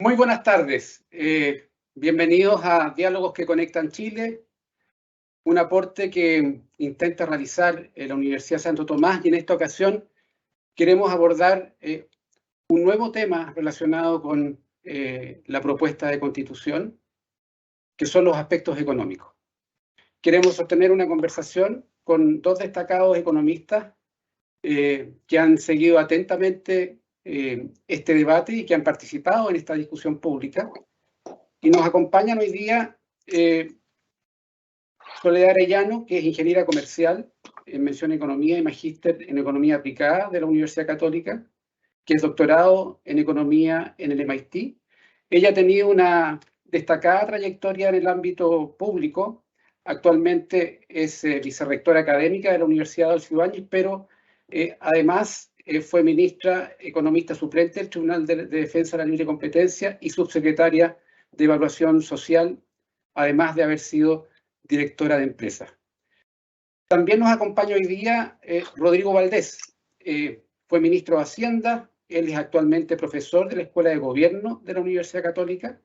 Muy buenas tardes. Bienvenidos a Diálogos que Conectan Chile, un aporte que intenta realizar la Universidad Santo Tomás, y en esta ocasión queremos abordar un nuevo tema relacionado con la propuesta de constitución, que son los aspectos económicos. Queremos sostener una conversación con dos destacados economistas que han seguido atentamente este debate y que han participado en esta discusión pública. Y nos acompañan hoy día Soledad Arellano, que es ingeniera comercial en mención economía y magíster en economía aplicada de la Universidad Católica, que es doctorado en economía en el MIT. Ella ha tenido una destacada trayectoria en el ámbito público. Actualmente es vicerrectora académica de la Universidad Adolfo Ibáñez, pero además fue ministra economista suplente del Tribunal de Defensa de la Libre Competencia y subsecretaria de Evaluación Social, además de haber sido directora de empresas. También nos acompaña hoy día Rodrigo Valdés. Fue ministro de Hacienda, él es actualmente profesor de la Escuela de Gobierno de la Universidad Católica.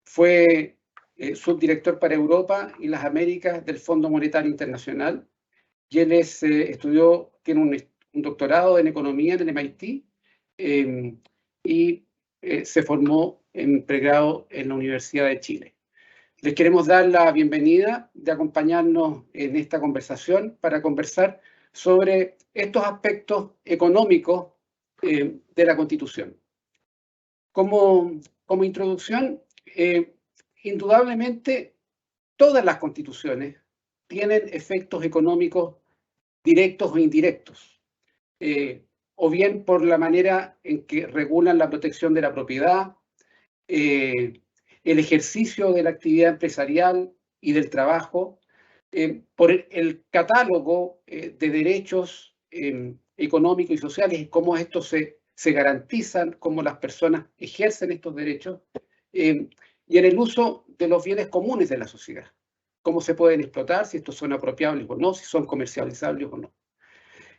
Fue subdirector para Europa y las Américas del Fondo Monetario Internacional, y él tiene un doctorado en economía en el MIT y se formó en pregrado en la Universidad de Chile. Les queremos dar la bienvenida de acompañarnos en esta conversación para conversar sobre estos aspectos económicos de la Constitución. Como introducción, indudablemente todas las constituciones tienen efectos económicos directos o indirectos, o bien por la manera en que regulan la protección de la propiedad, el ejercicio de la actividad empresarial y del trabajo, por el catálogo de derechos económicos y sociales, cómo estos se garantizan, cómo las personas ejercen estos derechos, y en el uso de los bienes comunes de la sociedad, cómo se pueden explotar, si estos son apropiables o no, si son comercializables o no.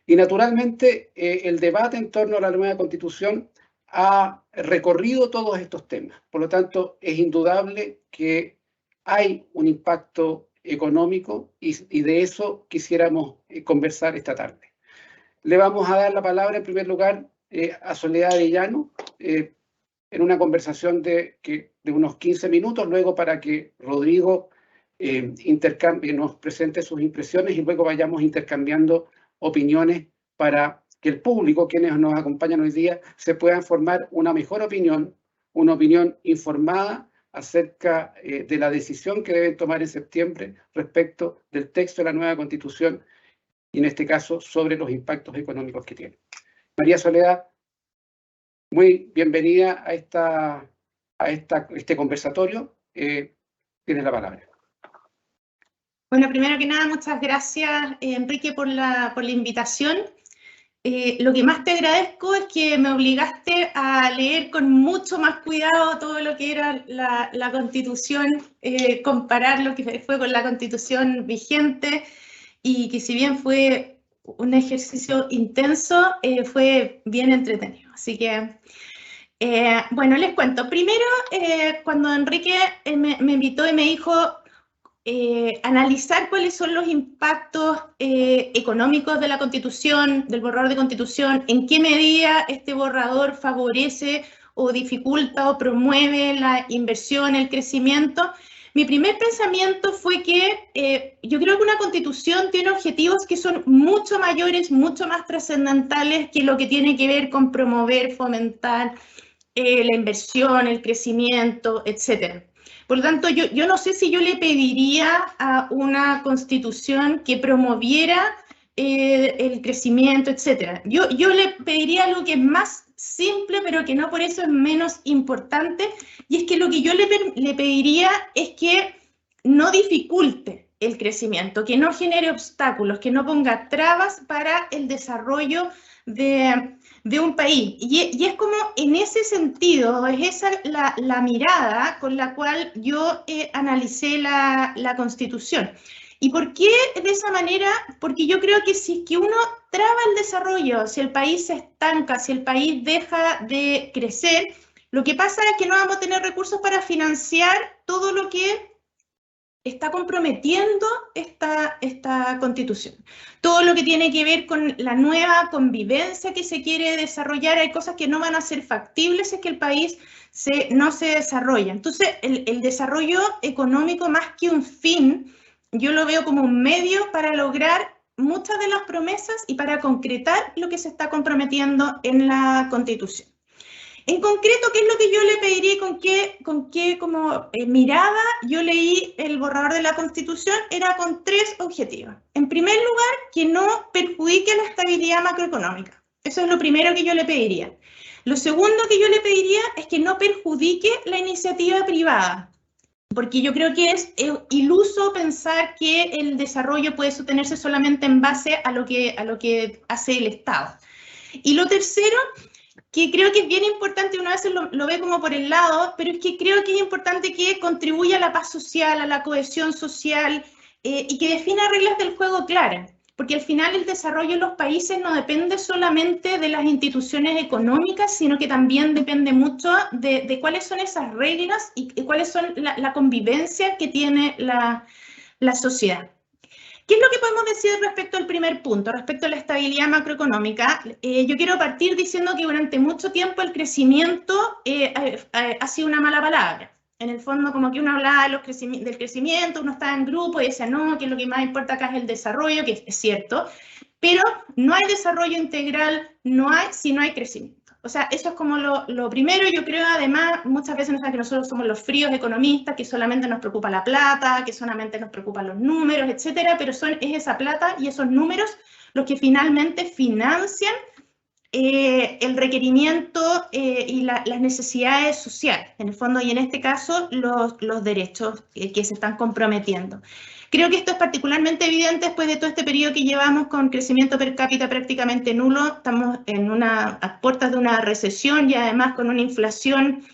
Y naturalmente el debate en torno a la nueva Constitución ha recorrido todos estos temas. Por lo tanto, es indudable que hay un impacto económico y de eso quisiéramos conversar esta tarde. Le vamos a dar la palabra en primer lugar a Soledad Arellano en una conversación de unos 15 minutos, luego para que Rodrigo nos presente sus impresiones y luego vayamos intercambiando opiniones para que el público, quienes nos acompañan hoy día, se puedan formar una mejor opinión, una opinión informada acerca de la decisión que deben tomar en septiembre respecto del texto de la nueva Constitución y en este caso sobre los impactos económicos que tiene. María Soledad, muy bienvenida a este conversatorio. Tienes la palabra. Bueno, primero que nada, muchas gracias, Enrique, por la invitación. Lo que más te agradezco es que me obligaste a leer con mucho más cuidado todo lo que era la Constitución, comparar lo que fue con la Constitución vigente, y que si bien fue un ejercicio intenso, fue bien entretenido. Así que, bueno, les cuento. Primero, cuando Enrique me invitó y me dijo analizar cuáles son los impactos económicos de la Constitución, del borrador de Constitución, en qué medida este borrador favorece o dificulta o promueve la inversión, el crecimiento. Mi primer pensamiento fue que yo creo que una Constitución tiene objetivos que son mucho mayores, mucho más trascendentales que lo que tiene que ver con promover, fomentar la inversión, el crecimiento, etcétera. Por lo tanto, yo no sé si yo le pediría a una Constitución que promoviera el crecimiento, etc. Yo le pediría algo que es más simple, pero que no por eso es menos importante, y es que lo que yo le pediría es que no dificulte el crecimiento, que no genere obstáculos, que no ponga trabas para el desarrollo de un país. Y es como en ese sentido, es esa la mirada con la cual yo analicé la Constitución. ¿Y por qué de esa manera? Porque yo creo que si es que uno traba el desarrollo, si el país se estanca, si el país deja de crecer, lo que pasa es que no vamos a tener recursos para financiar todo lo que está comprometiendo esta constitución. Todo lo que tiene que ver con la nueva convivencia que se quiere desarrollar, hay cosas que no van a ser factibles si es que el país no se desarrolla. Entonces, el desarrollo económico, más que un fin, yo lo veo como un medio para lograr muchas de las promesas y para concretar lo que se está comprometiendo en la Constitución. En concreto, ¿qué es lo que yo le pediría y con qué como mirada yo leí el borrador de la Constitución? Era con 3 objetivos. En primer lugar, que no perjudique la estabilidad macroeconómica. Eso es lo primero que yo le pediría. Lo segundo que yo le pediría es que no perjudique la iniciativa privada, porque yo creo que es iluso pensar que el desarrollo puede sostenerse solamente en base a lo que hace el Estado. Y lo tercero, que creo que es bien importante, una vez lo ve como por el lado, pero es que creo que es importante que contribuya a la paz social, a la cohesión social, y que defina reglas del juego claras, porque al final el desarrollo en los países no depende solamente de las instituciones económicas, sino que también depende mucho de cuáles son esas reglas y cuáles son la convivencia que tiene la sociedad. ¿Qué es lo que podemos decir respecto al primer punto, respecto a la estabilidad macroeconómica? Yo quiero partir diciendo que durante mucho tiempo el crecimiento ha sido una mala palabra. En el fondo, como que uno hablaba del crecimiento, uno estaba en grupo y decía, no, que lo que más importa acá es el desarrollo, que es cierto, pero no hay desarrollo integral si no hay crecimiento. O sea, eso es como lo primero. Yo creo, además, muchas veces que nosotros somos los fríos economistas, que solamente nos preocupa la plata, que solamente nos preocupan los números, etcétera, pero es esa plata y esos números los que finalmente financian el requerimiento y las necesidades sociales, en el fondo, y en este caso, los derechos que se están comprometiendo. Creo que esto es particularmente evidente después de todo este periodo que llevamos con crecimiento per cápita prácticamente nulo. Estamos a puertas de una recesión y además con una inflación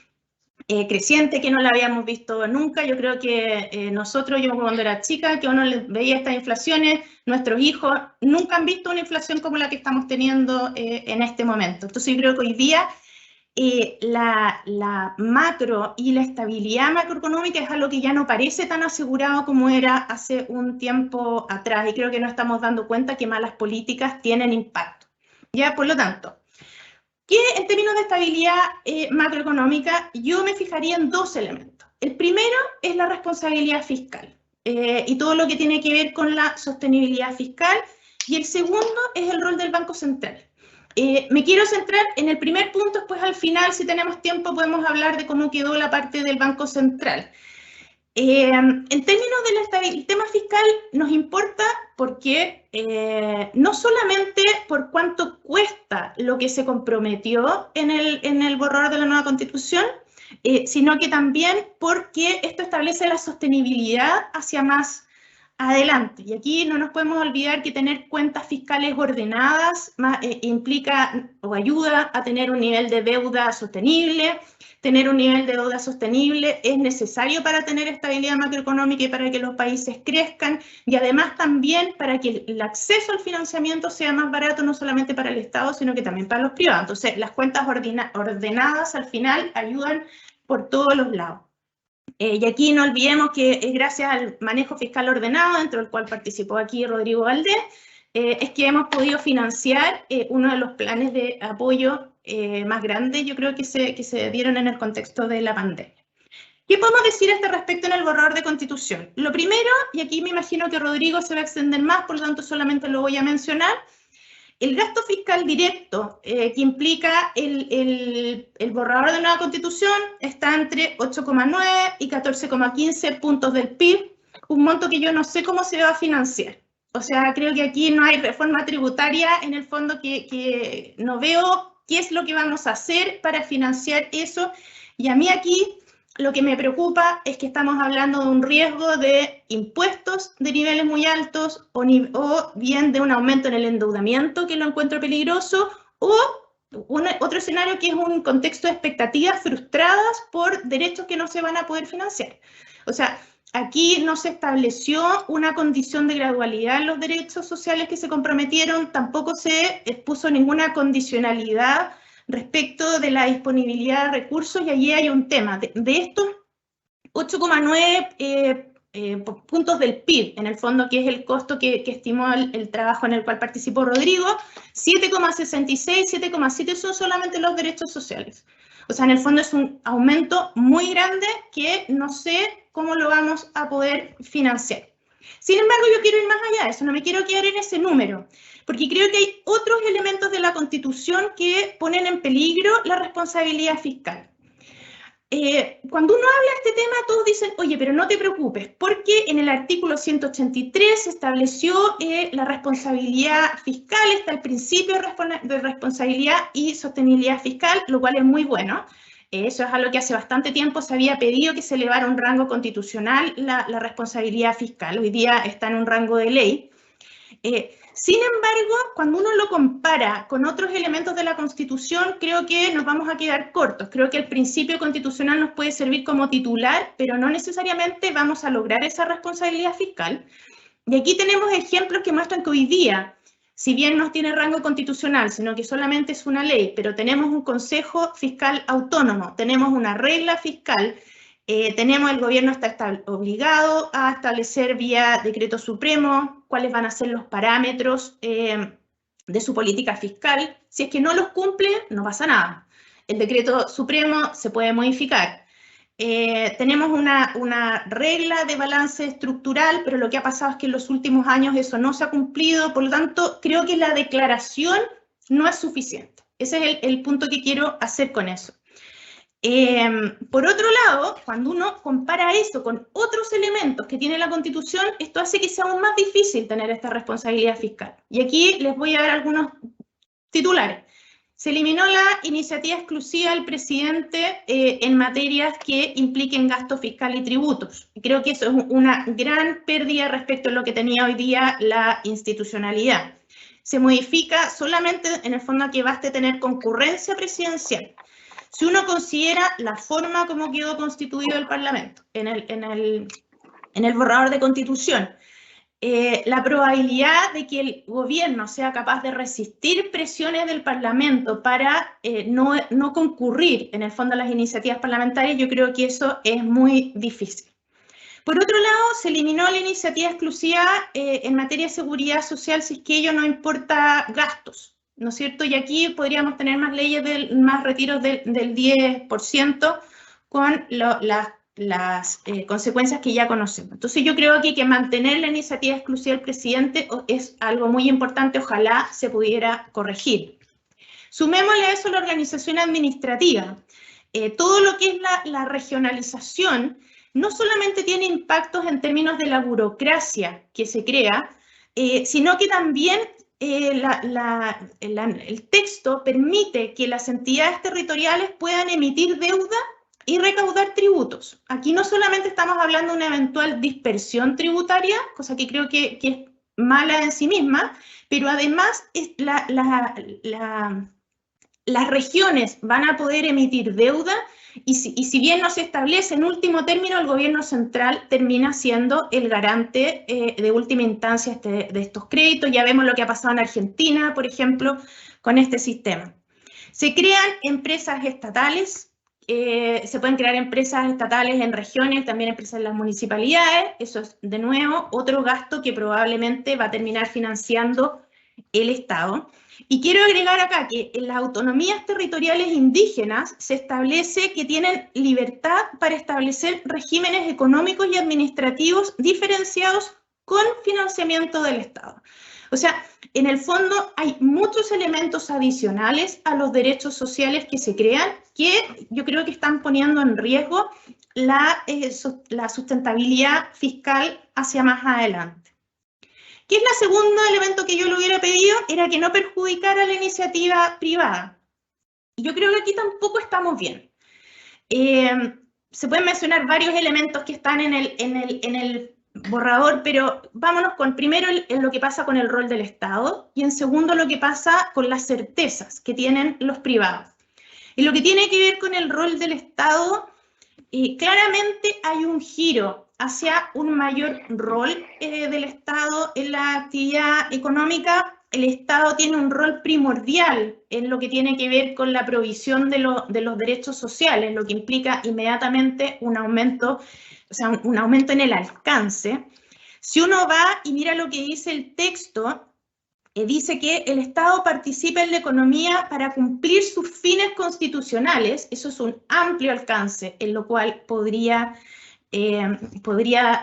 creciente que no la habíamos visto nunca. Yo creo que nosotros, yo cuando era chica, que uno veía estas inflaciones, nuestros hijos nunca han visto una inflación como la que estamos teniendo en este momento. Entonces yo creo que hoy día la macro y la estabilidad macroeconómica es algo que ya no parece tan asegurado como era hace un tiempo atrás, y creo que nos estamos dando cuenta que malas políticas tienen impacto. Ya, por lo tanto, ¿qué en términos de estabilidad macroeconómica? Yo me fijaría en 2 elementos. El primero es la responsabilidad fiscal y todo lo que tiene que ver con la sostenibilidad fiscal, y el segundo es el rol del Banco Central. Me quiero centrar en el primer punto, después al final, si tenemos tiempo, podemos hablar de cómo quedó la parte del Banco Central. En términos del tema fiscal, nos importa porque no solamente por cuánto cuesta lo que se comprometió en el borrador de la nueva Constitución, sino que también porque esto establece la sostenibilidad hacia más adelante. Y aquí no nos podemos olvidar que tener cuentas fiscales ordenadas implica o ayuda a tener un nivel de deuda sostenible. Tener un nivel de deuda sostenible es necesario para tener estabilidad macroeconómica y para que los países crezcan, y además también para que el acceso al financiamiento sea más barato, no solamente para el Estado, sino que también para los privados. Entonces, las cuentas ordenadas al final ayudan por todos los lados. Y aquí no olvidemos que es gracias al manejo fiscal ordenado, dentro del cual participó aquí Rodrigo Valdés, es que hemos podido financiar uno de los planes de apoyo más grandes, yo creo que se dieron en el contexto de la pandemia. ¿Qué podemos decir a este respecto en el borrador de Constitución? Lo primero, y aquí me imagino que Rodrigo se va a extender más, por lo tanto solamente lo voy a mencionar, el gasto fiscal directo que implica el borrador de la nueva Constitución está entre 8,9 y 14,15 puntos del PIB, un monto que yo no sé cómo se va a financiar. O sea, creo que aquí no hay reforma tributaria, en el fondo que no veo qué es lo que vamos a hacer para financiar eso. Y a mí aquí lo que me preocupa es que estamos hablando de un riesgo de impuestos de niveles muy altos o bien de un aumento en el endeudamiento, que lo encuentro peligroso, o otro escenario que es un contexto de expectativas frustradas por derechos que no se van a poder financiar. O sea, Aquí no se estableció una condición de gradualidad en los derechos sociales que se comprometieron, tampoco se expuso ninguna condicionalidad respecto de la disponibilidad de recursos, y allí hay un tema. De estos 8,9 puntos del PIB, en el fondo, que es el costo que estimó el trabajo en el cual participó Rodrigo, 7,66, 7,7 son solamente los derechos sociales. O sea, en el fondo es un aumento muy grande que no sé cómo lo vamos a poder financiar. Sin embargo, yo quiero ir más allá de eso, no me quiero quedar en ese número, porque creo que hay otros elementos de la Constitución que ponen en peligro la responsabilidad fiscal. Cuando uno habla de este tema, todos dicen, oye, pero no te preocupes, porque en el artículo 183 se estableció la responsabilidad fiscal, está el principio de responsabilidad y sostenibilidad fiscal, lo cual es muy bueno. Eso es algo que hace bastante tiempo se había pedido, que se elevara a un rango constitucional la responsabilidad fiscal. Hoy día está en un rango de ley. Sin embargo, cuando uno lo compara con otros elementos de la Constitución, creo que nos vamos a quedar cortos. Creo que el principio constitucional nos puede servir como titular, pero no necesariamente vamos a lograr esa responsabilidad fiscal. Y aquí tenemos ejemplos que muestran que hoy día, si bien no tiene rango constitucional, sino que solamente es una ley, pero tenemos un Consejo Fiscal Autónomo, tenemos una regla fiscal, tenemos el gobierno está obligado a establecer vía decreto supremo cuáles van a ser los parámetros de su política fiscal. Si es que no los cumple, no pasa nada. El decreto supremo se puede modificar. Tenemos una regla de balance estructural, pero lo que ha pasado es que en los últimos años eso no se ha cumplido, por lo tanto, creo que la declaración no es suficiente. Ese es el punto que quiero hacer con eso. Por otro lado, cuando uno compara eso con otros elementos que tiene la Constitución, esto hace que sea aún más difícil tener esta responsabilidad fiscal. Y aquí les voy a dar algunos titulares. Se eliminó la iniciativa exclusiva del presidente en materias que impliquen gasto fiscal y tributos. Creo que eso es una gran pérdida respecto a lo que tenía hoy día la institucionalidad. Se modifica solamente, en el fondo, a que baste tener concurrencia presidencial. Si uno considera la forma como quedó constituido el Parlamento en el borrador de Constitución, la probabilidad de que el gobierno sea capaz de resistir presiones del Parlamento para no concurrir, en el fondo, a las iniciativas parlamentarias, yo creo que eso es muy difícil. Por otro lado, se eliminó la iniciativa exclusiva en materia de seguridad social si es que ello no importa gastos, ¿no es cierto? Y aquí podríamos tener más leyes, más retiros del 10% con las consecuencias que ya conocemos. Entonces yo creo que hay que mantener la iniciativa exclusiva del presidente, es algo muy importante, ojalá se pudiera corregir. Sumémosle a eso la organización administrativa. Todo lo que es la regionalización no solamente tiene impactos en términos de la burocracia que se crea, sino que también el texto permite que las entidades territoriales puedan emitir deuda y recaudar tributos. Aquí no solamente estamos hablando de una eventual dispersión tributaria, cosa que creo que es mala en sí misma, pero además las regiones van a poder emitir deuda y si bien no se establece en último término, el gobierno central termina siendo el garante de última instancia de estos créditos. Ya vemos lo que ha pasado en Argentina, por ejemplo, con este sistema. Se crean empresas estatales, se pueden crear empresas estatales en regiones, también empresas en las municipalidades. Eso es, de nuevo, otro gasto que probablemente va a terminar financiando el Estado. Y quiero agregar acá que en las autonomías territoriales indígenas se establece que tienen libertad para establecer regímenes económicos y administrativos diferenciados con financiamiento del Estado. O sea, en el fondo hay muchos elementos adicionales a los derechos sociales que se crean que yo creo que están poniendo en riesgo la sustentabilidad fiscal hacia más adelante. ¿Qué es el segundo elemento que yo le hubiera pedido? Era que no perjudicara la iniciativa privada. Y yo creo que aquí tampoco estamos bien. Se pueden mencionar varios elementos que están en el borrador, pero vámonos con primero en lo que pasa con el rol del Estado y en segundo lo que pasa con las certezas que tienen los privados. En lo que tiene que ver con el rol del Estado, claramente hay un giro hacia un mayor rol del Estado en la actividad económica. El Estado tiene un rol primordial en lo que tiene que ver con la provisión de los derechos sociales, lo que implica inmediatamente un aumento, o sea, un aumento en el alcance. Si uno va y mira lo que dice el texto, dice que el Estado participa en la economía para cumplir sus fines constitucionales. Eso es un amplio alcance en lo cual podría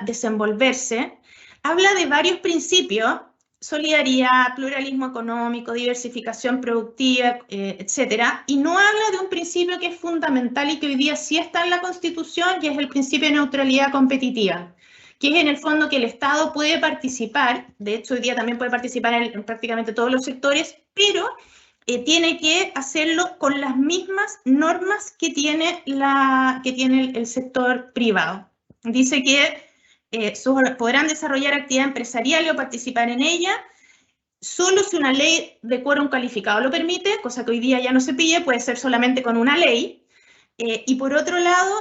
desenvolverse. Habla de varios principios: solidaridad, pluralismo económico, diversificación productiva, etcétera, y no habla de un principio que es fundamental y que hoy día sí está en la Constitución, y es el principio de neutralidad competitiva, que es en el fondo que el Estado puede participar, de hecho hoy día también puede participar en prácticamente todos los sectores, pero tiene que hacerlo con las mismas normas que tiene el sector privado. Dice que podrán desarrollar actividad empresarial o participar en ella solo si una ley de quórum calificado lo permite, cosa que hoy día ya no se pide, puede ser solamente con una ley. Y por otro lado,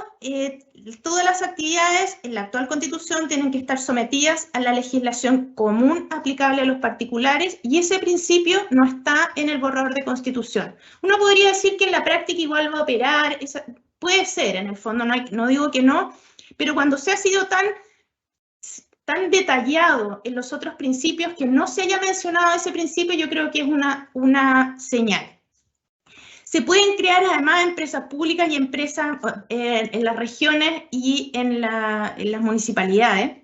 todas las actividades en la actual Constitución tienen que estar sometidas a la legislación común aplicable a los particulares, y ese principio no está en el borrador de Constitución. Uno podría decir que en la práctica igual va a operar, puede ser, en el fondo no digo que no, pero cuando se ha sido tan detallado en los otros principios, que no se haya mencionado ese principio, yo creo que es una señal. Se pueden crear además empresas públicas y empresas en las regiones y en las municipalidades.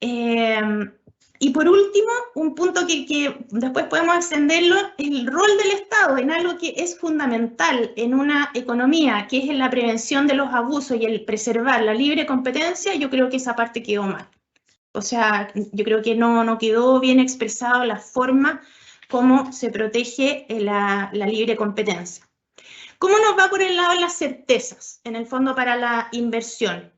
Y por último, un punto que después podemos extenderlo, el rol del Estado en algo que es fundamental en una economía, que es en la prevención de los abusos y el preservar la libre competencia. Yo creo que esa parte quedó mal. O sea, yo creo que no quedó bien expresado la forma cómo se protege la libre competencia. ¿Cómo nos va por el lado de las certezas, en el fondo, para la inversión?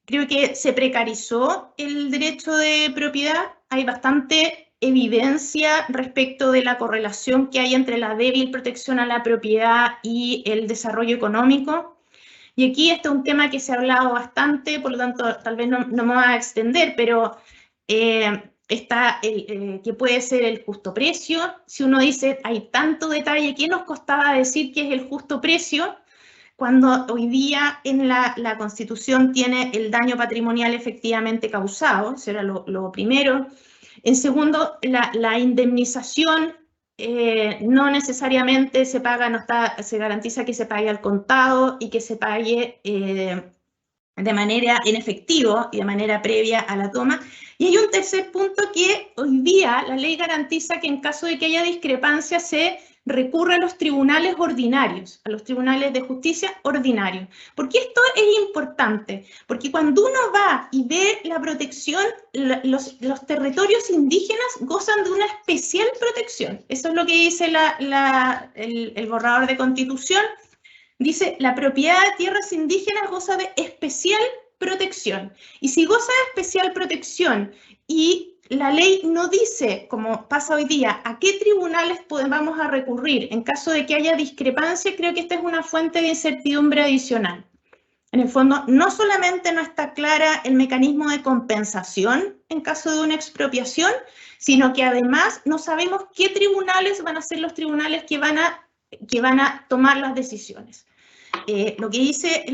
Creo que se precarizó el derecho de propiedad. Hay bastante evidencia respecto de la correlación que hay entre la débil protección a la propiedad y el desarrollo económico. Y aquí este es un tema que se ha hablado bastante, por lo tanto, tal vez no me voy a extender, pero está que puede ser el justo precio. Si uno dice, hay tanto detalle, ¿qué nos costaba decir qué es el justo precio? Cuando hoy día en la Constitución tiene el daño patrimonial efectivamente causado, eso era lo primero. En segundo, la indemnización no necesariamente se paga, se garantiza que se pague al contado y que se pague de manera en efectivo y de manera previa a la toma. Y hay un tercer punto, que hoy día la ley garantiza que en caso de que haya discrepancia se recurre a los tribunales ordinarios, a los tribunales de justicia ordinarios. ¿Por qué esto es importante? Porque cuando uno va y ve la protección, los territorios indígenas gozan de una especial protección. Eso es lo que dice el borrador de Constitución. Dice, la propiedad de tierras indígenas goza de especial protección. Y si goza de especial protección y la ley no dice, como pasa hoy día, a qué tribunales vamos a recurrir en caso de que haya discrepancia, creo que esta es una fuente de incertidumbre adicional. En el fondo, no solamente no está clara el mecanismo de compensación en caso de una expropiación, sino que además no sabemos qué tribunales van a ser los tribunales que van a tomar las decisiones. Lo que dice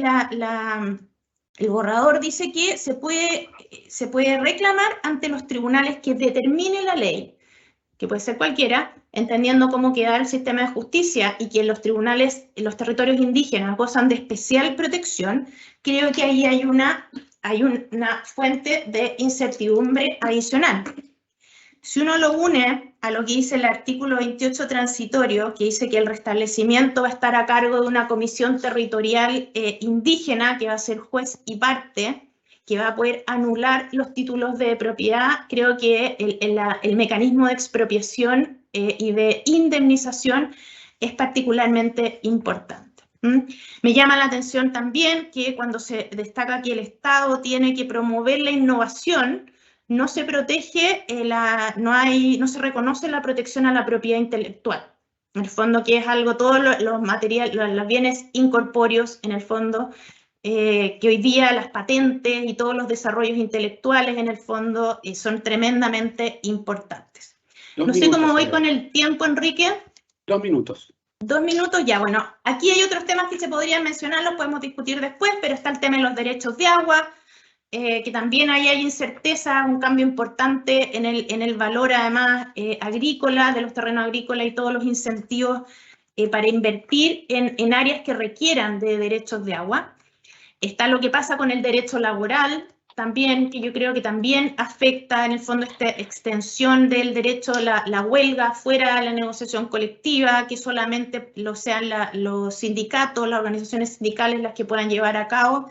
el borrador dice que se puede reclamar ante los tribunales que determine la ley, que puede ser cualquiera, entendiendo cómo queda el sistema de justicia y que los tribunales en los territorios indígenas gozan de especial protección. Creo que ahí hay una fuente de incertidumbre adicional. Si uno lo une a lo que dice el artículo 28 transitorio, que dice que el restablecimiento va a estar a cargo de una comisión territorial indígena, que va a ser juez y parte, que va a poder anular los títulos de propiedad, creo que el mecanismo de expropiación y de indemnización es particularmente importante. Me llama la atención también que cuando se destaca que el Estado tiene que promover la innovación, no se protege, no se reconoce la protección a la propiedad intelectual. En el fondo, que es algo, todos los materiales, los bienes incorpóreos, en el fondo, que hoy día las patentes y todos los desarrollos intelectuales en el fondo son tremendamente importantes. No sé cómo voy con el tiempo, Enrique. 2 minutos. 2 minutos, ya, bueno, aquí hay otros temas que se podrían mencionar, los podemos discutir después, pero está el tema de los derechos de agua, que también ahí hay incerteza, un cambio importante en el valor además agrícola, de los terrenos agrícolas y todos los incentivos para invertir en áreas que requieran de derechos de agua. Está lo que pasa con el derecho laboral, también, que yo creo que también afecta en el fondo esta extensión del derecho a la huelga fuera de la negociación colectiva, que solamente lo sean los sindicatos, las organizaciones sindicales las que puedan llevar a cabo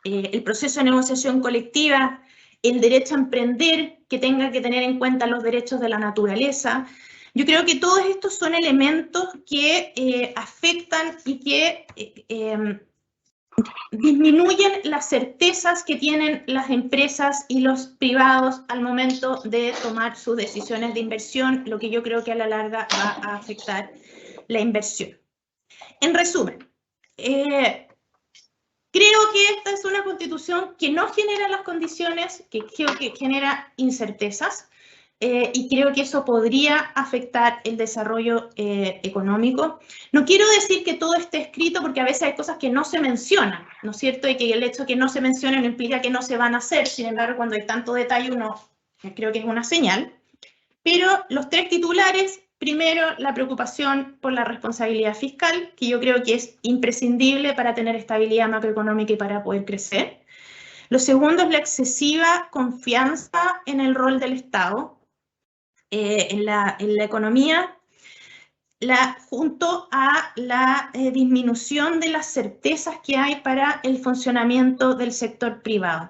el proceso de negociación colectiva, el derecho a emprender, que tenga que tener en cuenta los derechos de la naturaleza. Yo creo que todos estos son elementos que afectan y que disminuyen las certezas que tienen las empresas y los privados al momento de tomar sus decisiones de inversión, lo que yo creo que a la larga va a afectar la inversión. En resumen, creo que esta es una constitución que no genera las condiciones, que creo que genera incertezas, y creo que eso podría afectar el desarrollo económico. No quiero decir que todo esté escrito, porque a veces hay cosas que no se mencionan, ¿no es cierto? Y que el hecho de que no se mencionen no implica que no se van a hacer. Sin embargo, cuando hay tanto detalle, uno creo que es una señal. Pero los 3 titulares: primero, la preocupación por la responsabilidad fiscal, que yo creo que es imprescindible para tener estabilidad macroeconómica y para poder crecer. Lo segundo es la excesiva confianza en el rol del Estado, en la economía, junto a la disminución de las certezas que hay para el funcionamiento del sector privado.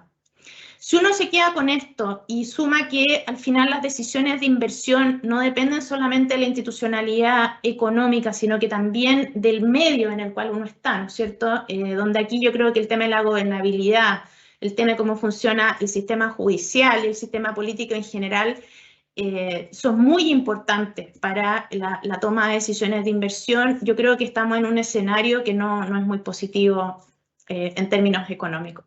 Si uno se queda con esto y suma que al final las decisiones de inversión no dependen solamente de la institucionalidad económica, sino que también del medio en el cual uno está, ¿no es cierto? Donde aquí yo creo que el tema de la gobernabilidad, el tema de cómo funciona el sistema judicial y el sistema político en general, son muy importantes para la toma de decisiones de inversión. Yo creo que estamos en un escenario que no es muy positivo en términos económicos.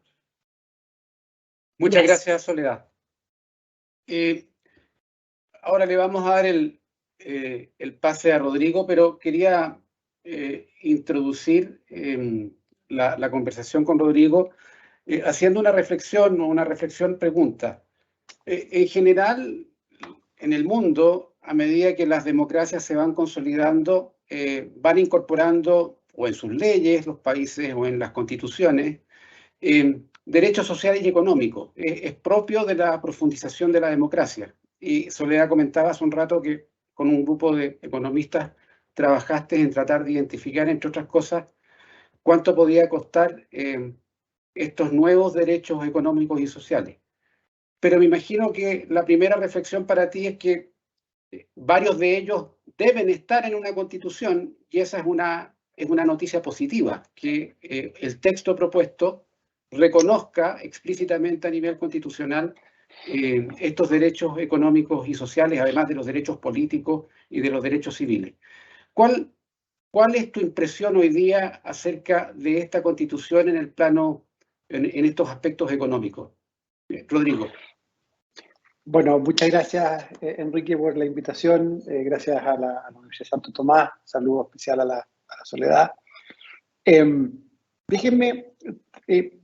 Muchas gracias, Soledad. Ahora le vamos a dar el pase a Rodrigo, pero quería introducir la conversación con Rodrigo haciendo una reflexión pregunta. En general, en el mundo, a medida que las democracias se van consolidando, van incorporando o en sus leyes, los países o en las constituciones, derechos sociales y económicos. Es propio de la profundización de la democracia. Y Soledad comentaba hace un rato que con un grupo de economistas trabajaste en tratar de identificar, entre otras cosas, cuánto podía costar estos nuevos derechos económicos y sociales. Pero me imagino que la primera reflexión para ti es que varios de ellos deben estar en una constitución, y esa es una noticia positiva, que el texto propuesto reconozca explícitamente a nivel constitucional estos derechos económicos y sociales, además de los derechos políticos y de los derechos civiles. ¿Cuál es tu impresión hoy día acerca de esta constitución en el plano, en estos aspectos económicos? Rodrigo. Bueno, muchas gracias, Enrique, por la invitación. Gracias a la Universidad de Santo Tomás. Saludo especial a la Soledad. Déjenme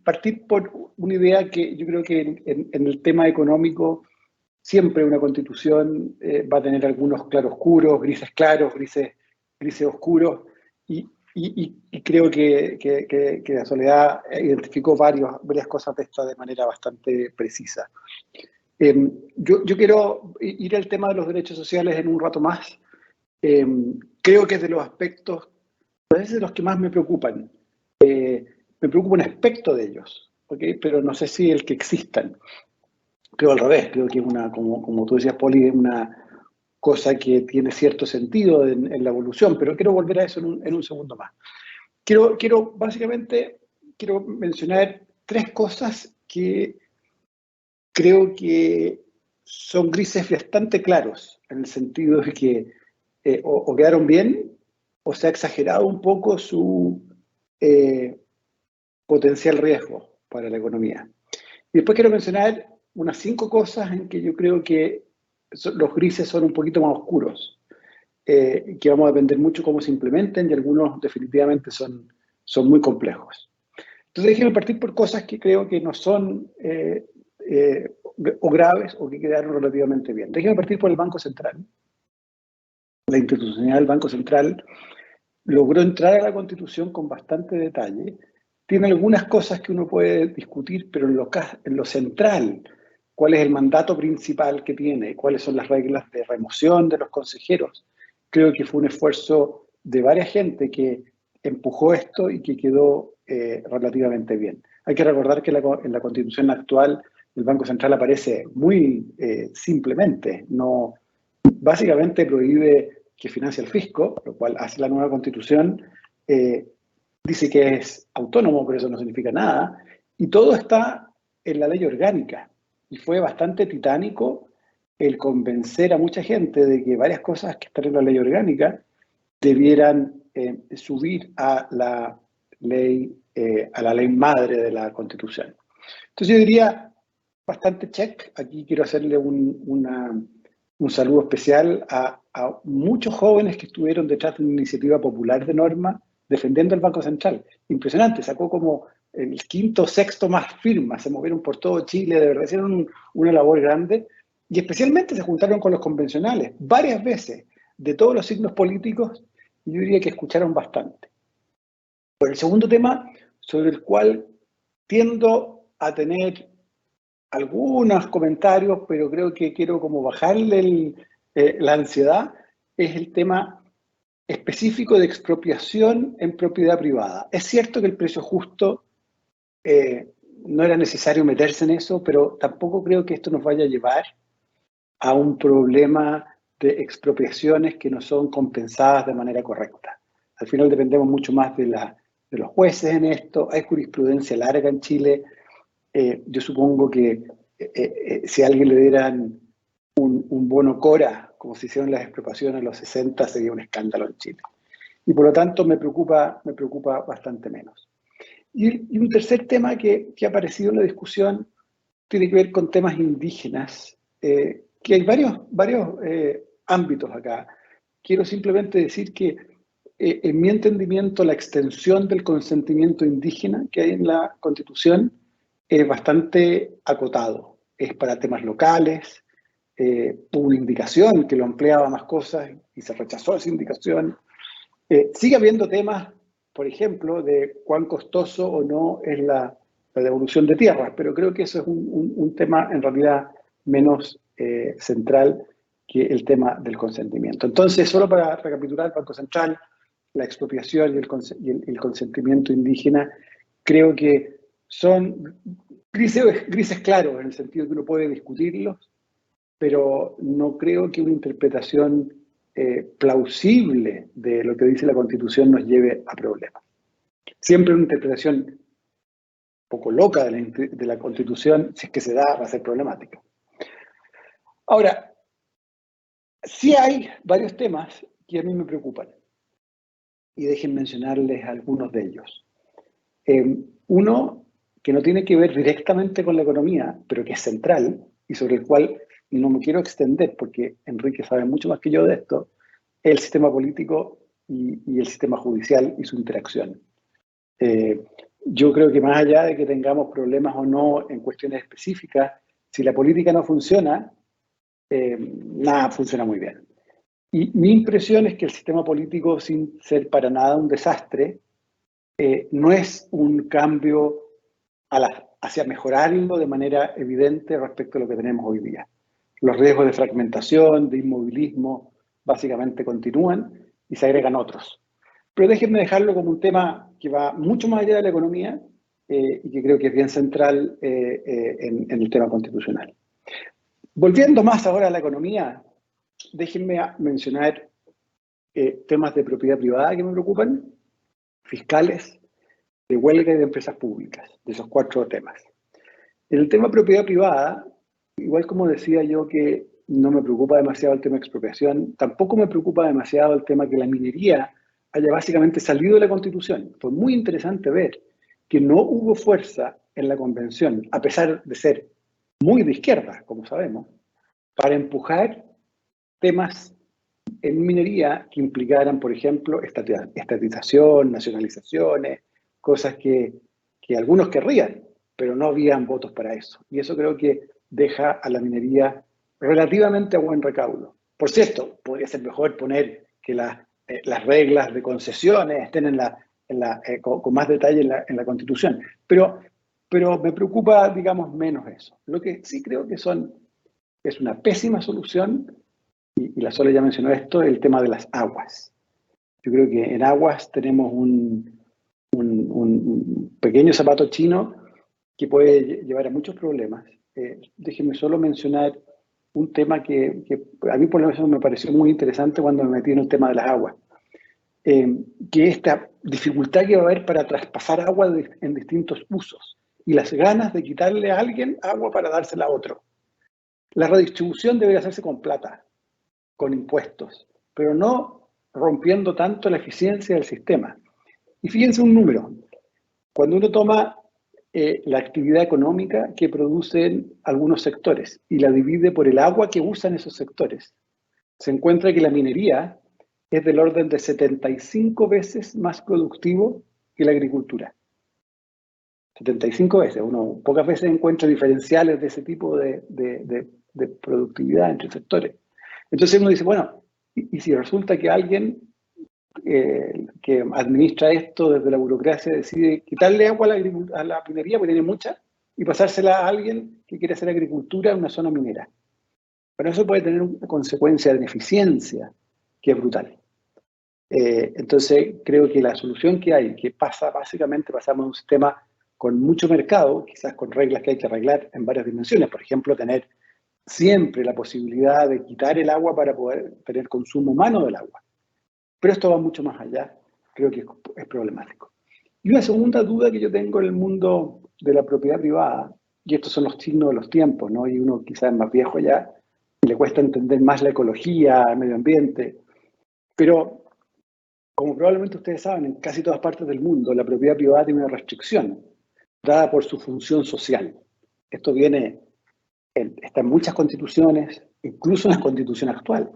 partir por una idea que yo creo que en el tema económico siempre una constitución va a tener algunos claroscuros, grises claros, grises oscuros, y creo que la Soledad identificó varias cosas de esto de manera bastante precisa. Yo quiero ir al tema de los derechos sociales en un rato más. Creo que es de los aspectos, a veces de los que más me preocupan. Me preocupa un aspecto de ellos, ¿okay? Pero no sé si el que existan. Creo al revés, creo que es como tú decías, Poli, es una cosa que tiene cierto sentido en la evolución, pero quiero volver a eso en un segundo más. Básicamente, quiero mencionar 3 cosas que creo que son grises bastante claros, en el sentido de que o quedaron bien, o se ha exagerado un poco su potencial riesgo para la economía. Y después quiero mencionar unas 5 cosas en que yo creo que los grises son un poquito más oscuros, que vamos a depender mucho cómo se implementen, y algunos definitivamente son muy complejos. Entonces déjenme partir por cosas que creo que no son o graves o que quedaron relativamente bien. Déjenme partir por el Banco Central. La institucionalidad del Banco Central logró entrar a la Constitución con bastante detalle. Tiene algunas cosas que uno puede discutir, pero en lo central, cuál es el mandato principal que tiene, cuáles son las reglas de remoción de los consejeros, creo que fue un esfuerzo de varias gente que empujó esto y que quedó relativamente bien. Hay que recordar que en la Constitución actual el Banco Central aparece muy simplemente, no, básicamente prohíbe que financie el fisco, lo cual hace la nueva Constitución, dice que es autónomo, pero eso no significa nada, y todo está en la ley orgánica. Y fue bastante titánico el convencer a mucha gente de que varias cosas que están en la ley orgánica debieran subir a la ley madre de la Constitución. Entonces yo diría, bastante check. Aquí quiero hacerle un saludo especial a muchos jóvenes que estuvieron detrás de una iniciativa popular de norma defendiendo el Banco Central. Impresionante, sacó como el 5º o 6º más firmas, se movieron por todo Chile, de verdad hicieron una labor grande, y especialmente se juntaron con los convencionales, varias veces, de todos los signos políticos, y yo diría que escucharon bastante. Por el segundo tema, sobre el cual tiendo a tener algunos comentarios, pero creo que quiero como bajarle la ansiedad, es el tema específico de expropiación en propiedad privada. Es cierto que el precio justo no era necesario meterse en eso, pero tampoco creo que esto nos vaya a llevar a un problema de expropiaciones que no son compensadas de manera correcta. Al final dependemos mucho más de los jueces en esto. Hay jurisprudencia larga en Chile. Yo supongo que si a alguien le dieran un bono Cora, como se hicieron las expropiaciones en los 60, sería un escándalo en Chile. Y por lo tanto me preocupa bastante menos. Y un tercer tema que ha aparecido en la discusión tiene que ver con temas indígenas, que hay varios ámbitos acá. Quiero simplemente decir que en mi entendimiento la extensión del consentimiento indígena que hay en la Constitución es bastante acotado. Es para temas locales, hubo una indicación que lo ampliaba a más cosas y se rechazó esa indicación. Sigue habiendo temas, por ejemplo, de cuán costoso o no es la devolución de tierras, pero creo que eso es un tema en realidad menos central que el tema del consentimiento. Entonces, solo para recapitular, el Banco Central, la expropiación y el consentimiento indígena, creo que son grises claros en el sentido que uno puede discutirlos, pero no creo que una interpretación plausible de lo que dice la Constitución nos lleve a problemas. Siempre una interpretación poco loca de la Constitución, si es que se da, va a ser problemática. Ahora, sí hay varios temas que a mí me preocupan, y dejen mencionarles algunos de ellos. Uno que no tiene que ver directamente con la economía, pero que es central, y sobre el cual no me quiero extender, porque Enrique sabe mucho más que yo de esto, es el sistema político y el sistema judicial y su interacción. Yo creo que más allá de que tengamos problemas o no en cuestiones específicas, si la política no funciona, nada funciona muy bien. Y mi impresión es que el sistema político, sin ser para nada un desastre, no es un cambio hacia mejorarlo de manera evidente respecto a lo que tenemos hoy día. Los riesgos de fragmentación, de inmovilismo, básicamente continúan y se agregan otros. Pero déjenme dejarlo como un tema que va mucho más allá de la economía y que creo que es bien central en el tema constitucional. Volviendo más ahora a la economía, déjenme mencionar temas de propiedad privada que me preocupan, fiscales, de huelga y de empresas públicas, de esos 4 temas. En el tema de propiedad privada, igual como decía yo que no me preocupa demasiado el tema de expropiación, tampoco me preocupa demasiado el tema que la minería haya básicamente salido de la Constitución. Fue muy interesante ver que no hubo fuerza en la Convención, a pesar de ser muy de izquierda, como sabemos, para empujar temas en minería que implicaran, por ejemplo, estatización, nacionalizaciones, cosas que algunos querrían, pero no habían votos para eso. Y eso creo que deja a la minería relativamente a buen recaudo. Por cierto, podría ser mejor poner que las reglas de concesiones estén con más detalle en la Constitución. Pero me preocupa, digamos, menos eso. Lo que sí creo que es una pésima solución, y la Sole ya mencionó esto, el tema de las aguas. Yo creo que en aguas tenemos un pequeño zapato chino que puede llevar a muchos problemas. Déjenme solo mencionar un tema que a mí por lo menos me pareció muy interesante cuando me metí en el tema de las aguas. Que esta dificultad que va a haber para traspasar agua en distintos usos y las ganas de quitarle a alguien agua para dársela a otro. La redistribución debería hacerse con plata, con impuestos, pero no rompiendo tanto la eficiencia del sistema. Y fíjense un número. Cuando uno toma la actividad económica que producen algunos sectores y la divide por el agua que usan esos sectores, se encuentra que la minería es del orden de 75 veces más productivo que la agricultura. 75 veces. Uno pocas veces encuentra diferenciales de ese tipo de productividad entre sectores. Entonces uno dice, bueno, y si resulta que alguien que administra esto desde la burocracia decide quitarle agua a la minería, porque tiene mucha, y pasársela a alguien que quiere hacer agricultura en una zona minera. Pero eso puede tener una consecuencia de ineficiencia que es brutal. Entonces creo que la solución que hay, que básicamente pasamos a un sistema con mucho mercado, quizás con reglas que hay que arreglar en varias dimensiones, por ejemplo, tener siempre la posibilidad de quitar el agua para poder tener consumo humano del agua. Pero esto va mucho más allá, creo que es problemático. Y una segunda duda que yo tengo en el mundo de la propiedad privada, y estos son los signos de los tiempos, ¿no? Y uno quizás es más viejo ya, y le cuesta entender más la ecología, el medio ambiente, pero como probablemente ustedes saben, en casi todas partes del mundo la propiedad privada tiene una restricción dada por su función social. Esto está en muchas constituciones, incluso en la constitución actual.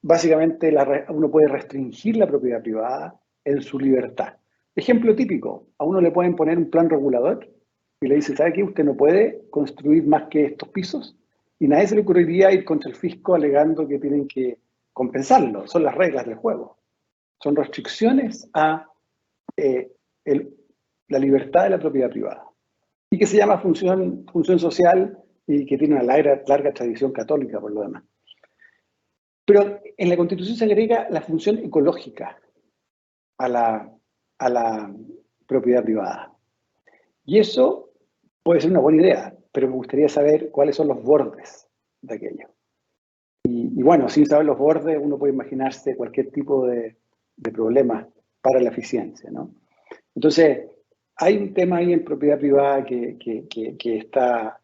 Básicamente uno puede restringir la propiedad privada en su libertad. Ejemplo típico, a uno le pueden poner un plan regulador y le dice, ¿sabe qué? Usted no puede construir más que estos pisos, y nadie se le ocurriría ir contra el fisco alegando que tienen que compensarlo. Son las reglas del juego. Son restricciones a la libertad de la propiedad privada, y que se llama función social y que tiene una larga tradición católica por lo demás. Pero en la Constitución se agrega la función ecológica a la propiedad privada. Y eso puede ser una buena idea, pero me gustaría saber cuáles son los bordes de aquello. Y bueno, sin saber los bordes, uno puede imaginarse cualquier tipo de problema para la eficiencia, ¿no? Entonces, hay un tema ahí en propiedad privada que está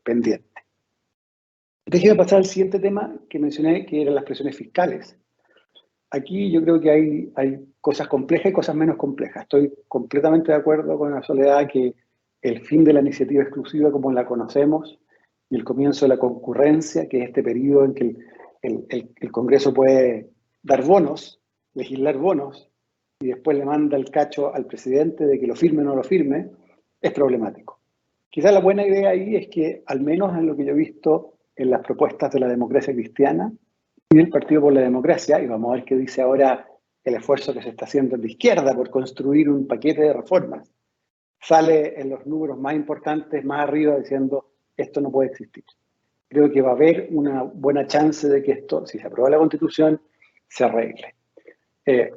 pendiente. Déjeme pasar al siguiente tema que mencioné, que eran las presiones fiscales. Aquí yo creo que hay cosas complejas y cosas menos complejas. Estoy completamente de acuerdo con la Soledad que el fin de la iniciativa exclusiva como la conocemos y el comienzo de la concurrencia, que es este periodo en que el Congreso puede dar bonos, legislar bonos, y después le manda el cacho al presidente de que lo firme o no lo firme, es problemático. Quizás la buena idea ahí es que, al menos en lo que yo he visto en las propuestas de la democracia cristiana y del Partido por la Democracia, y vamos a ver qué dice ahora el esfuerzo que se está haciendo en la izquierda por construir un paquete de reformas, sale en los números más importantes, más arriba, diciendo esto no puede existir. Creo que va a haber una buena chance de que esto, si se aprueba la Constitución, se arregle.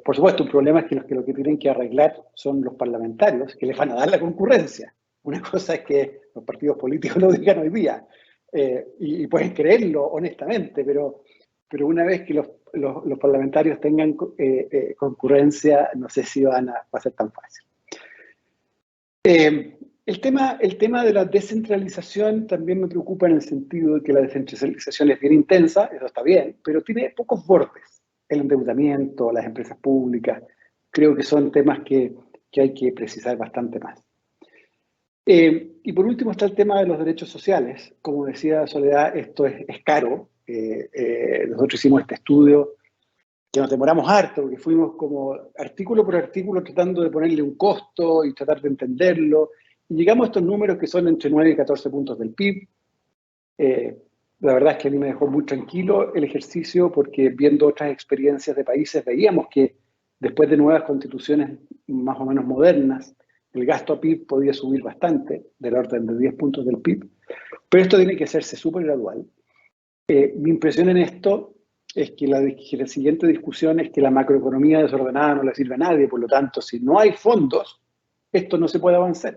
Por supuesto, un problema es que lo que tienen que arreglar son los parlamentarios, que les van a dar la concurrencia. Una cosa es que los partidos políticos lo digan hoy día, y pueden creerlo honestamente, pero una vez que los parlamentarios tengan concurrencia, no sé si va a ser tan fácil. El tema de la descentralización también me preocupa en el sentido de que la descentralización es bien intensa, eso está bien, pero tiene pocos bordes. el endeudamiento, las empresas públicas. Creo que son temas que hay que precisar bastante más. Y por último está el tema de los derechos sociales. Como decía Soledad, esto es caro. Nosotros hicimos este estudio que nos demoramos harto, porque fuimos como artículo por artículo tratando de ponerle un costo y tratar de entenderlo. Y llegamos a estos números que son entre 9 y 14 puntos del PIB. La verdad es que a mí me dejó muy tranquilo el ejercicio, porque viendo otras experiencias de países veíamos que después de nuevas constituciones más o menos modernas, el gasto a PIB podía subir bastante, del orden de 10 puntos del PIB, pero esto tiene que hacerse súper gradual. Mi impresión en esto es que la siguiente discusión es que la macroeconomía desordenada no le sirve a nadie, por lo tanto, si no hay fondos, esto no se puede avanzar.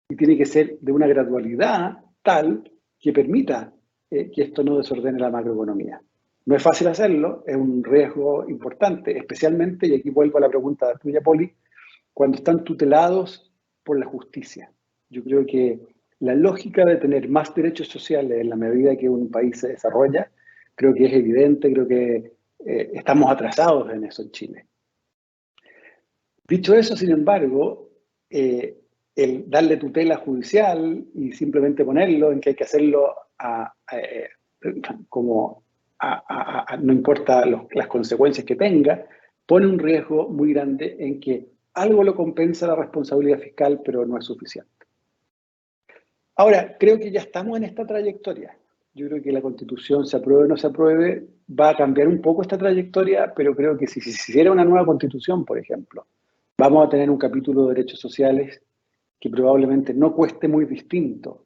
Y tiene que ser de una gradualidad tal que permita que esto no desordene la macroeconomía. No es fácil hacerlo, es un riesgo importante, especialmente, y aquí vuelvo a la pregunta tuya, Poli, cuando están tutelados por la justicia. Yo creo que la lógica de tener más derechos sociales en la medida que un país se desarrolla, creo que es evidente, creo que estamos atrasados en eso en Chile. Dicho eso, sin embargo, el darle tutela judicial y simplemente ponerlo en que hay que hacerlo no importa las consecuencias que tenga, pone un riesgo muy grande en que algo lo compensa la responsabilidad fiscal, pero no es suficiente. Ahora, creo que ya estamos en esta trayectoria. Yo creo que la Constitución, se apruebe o no se apruebe, va a cambiar un poco esta trayectoria, pero creo que si se hiciera una nueva Constitución, por ejemplo, vamos a tener un capítulo de derechos sociales que probablemente no cueste muy distinto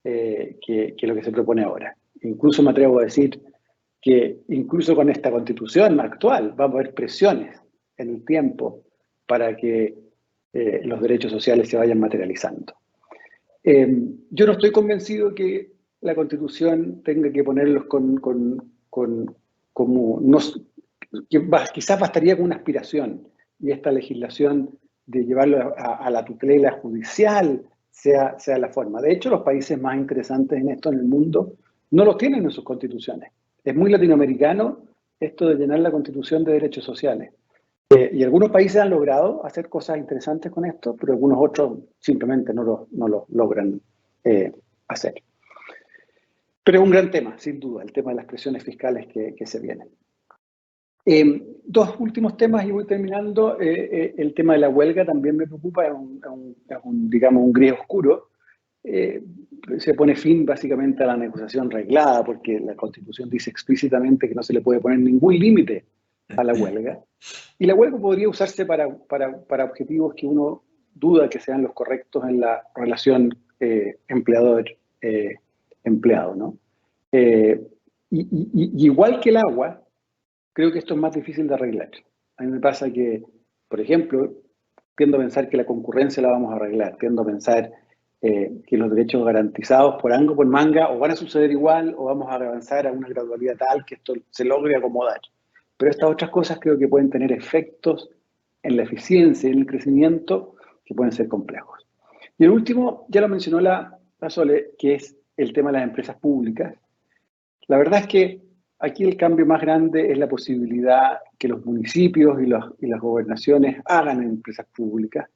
que lo que se propone ahora. Incluso me atrevo a decir que incluso con esta Constitución actual vamos a haber presiones en el tiempo para que los derechos sociales se vayan materializando. Yo no estoy convencido que la Constitución tenga que ponerlos quizás bastaría con una aspiración, y esta legislación de llevarlo a la tutela judicial sea la forma. De hecho, los países más interesantes en esto en el mundo no los tienen en sus constituciones. Es muy latinoamericano esto de llenar la Constitución de derechos sociales. Y algunos países han logrado hacer cosas interesantes con esto, pero algunos otros simplemente no lo logran hacer. Pero es un gran tema, sin duda, el tema de las presiones fiscales que se vienen. Dos últimos temas y voy terminando. El tema de la huelga también me preocupa, es un gris oscuro. Se pone fin básicamente a la negociación reglada, porque la Constitución dice explícitamente que no se le puede poner ningún límite a la huelga. Y la huelga podría usarse para objetivos que uno duda que sean los correctos en la relación empleador-empleado, ¿no? Igual que el agua, creo que esto es más difícil de arreglar. A mí me pasa que, por ejemplo, tiendo a pensar que la concurrencia la vamos a arreglar, tiendo a pensar que los derechos garantizados por ango por manga o van a suceder igual o vamos a avanzar a una gradualidad tal que esto se logre acomodar. Pero estas otras cosas creo que pueden tener efectos en la eficiencia y en el crecimiento que pueden ser complejos. Y el último, ya lo mencionó la Sole, que es el tema de las empresas públicas. La verdad es que aquí el cambio más grande es la posibilidad que los municipios y las gobernaciones hagan empresas públicas.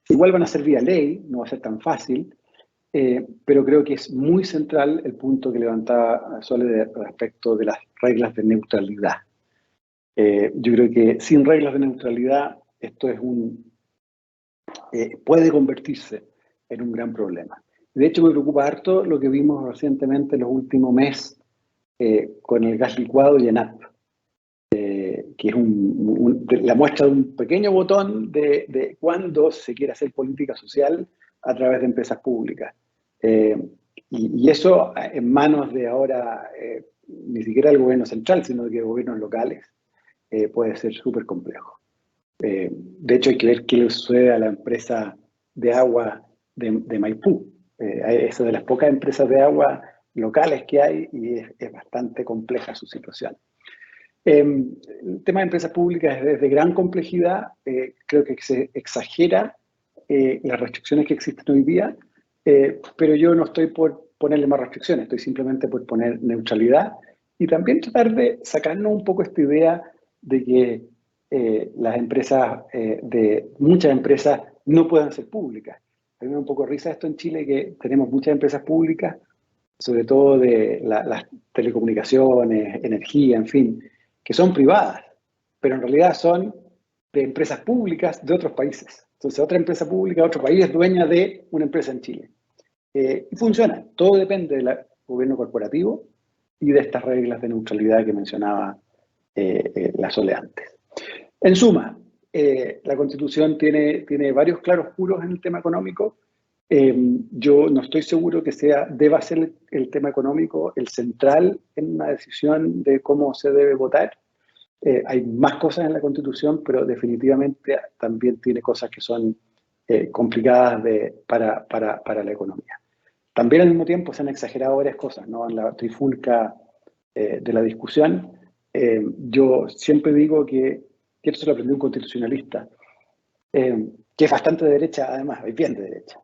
Igual van a ser vía ley, no va a ser tan fácil, pero creo que es muy central el punto que levantaba Sole respecto de las reglas de neutralidad. Yo creo que sin reglas de neutralidad esto puede convertirse en un gran problema. De hecho, me preocupa harto lo que vimos recientemente en los últimos meses con el gas licuado y ENAP, que es la muestra de un pequeño botón de cuando se quiere hacer política social a través de empresas públicas. Y eso en manos de ahora, ni siquiera del gobierno central, sino de gobiernos locales, puede ser súper complejo. De hecho, hay que ver qué le sucede a la empresa de agua de Maipú. Es de las pocas empresas de agua locales que hay y es bastante compleja su situación. El tema de empresas públicas es de gran complejidad. Creo que se exagera las restricciones que existen hoy día, pero yo no estoy por ponerle más restricciones, estoy simplemente por poner neutralidad y también tratar de sacarnos un poco esta idea de que muchas empresas no puedan ser públicas. A mí me da un poco de risa esto en Chile, que tenemos muchas empresas públicas, sobre todo de las telecomunicaciones, energía, en fin, que son privadas, pero en realidad son de empresas públicas de otros países. Entonces, otra empresa pública de otro país es dueña de una empresa en Chile. Y funciona. Todo depende del gobierno corporativo y de estas reglas de neutralidad que mencionaba la Sole antes. En suma, la Constitución tiene varios claroscuros en el tema económico. Yo no estoy seguro que deba ser el tema económico el central en una decisión de cómo se debe votar. Hay más cosas en la Constitución, pero definitivamente también tiene cosas que son complicadas para la economía. También al mismo tiempo se han exagerado varias cosas, ¿no? En la trifulca de la discusión, yo siempre digo que esto se lo aprendió un constitucionalista, que es bastante de derecha, además, es bien de derecha.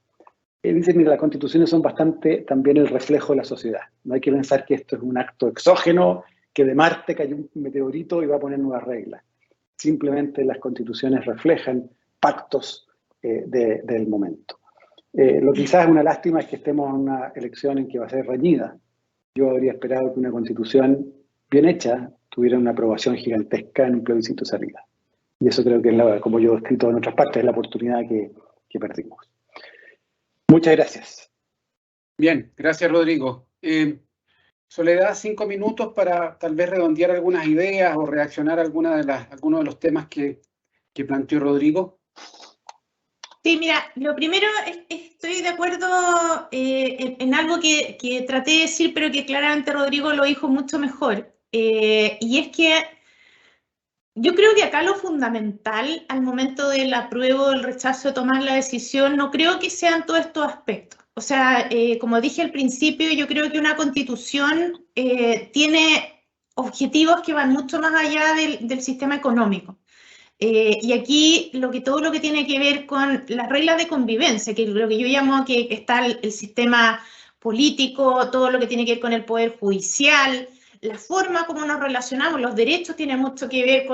Dice, mira, las constituciones son bastante también el reflejo de la sociedad. No hay que pensar que esto es un acto exógeno, que de Marte cayó un meteorito y va a poner nuevas reglas. Simplemente las constituciones reflejan pactos del momento. Lo que quizás es una lástima es que estemos en una elección en que va a ser reñida. Yo habría esperado que una constitución bien hecha tuviera una aprobación gigantesca en un plebiscito de salida. Y eso creo que es, como yo he escrito en otras partes, es la oportunidad que perdimos. Muchas gracias. Bien, gracias, Rodrigo. Soledad, 5 minutos para tal vez redondear algunas ideas o reaccionar a algunos de los temas que planteó Rodrigo. Sí, mira, lo primero, estoy de acuerdo en algo que traté de decir, pero que claramente Rodrigo lo dijo mucho mejor. Y es que yo creo que acá lo fundamental al momento del apruebo o el rechazo de tomar la decisión, no creo que sean todos estos aspectos. O sea, como dije al principio, yo creo que una constitución tiene objetivos que van mucho más allá del sistema económico. Y aquí todo lo que tiene que ver con las reglas de convivencia, que es lo que yo llamo que está el sistema político, todo lo que tiene que ver con el poder judicial, la forma como nos relacionamos, los derechos tienen mucho que ver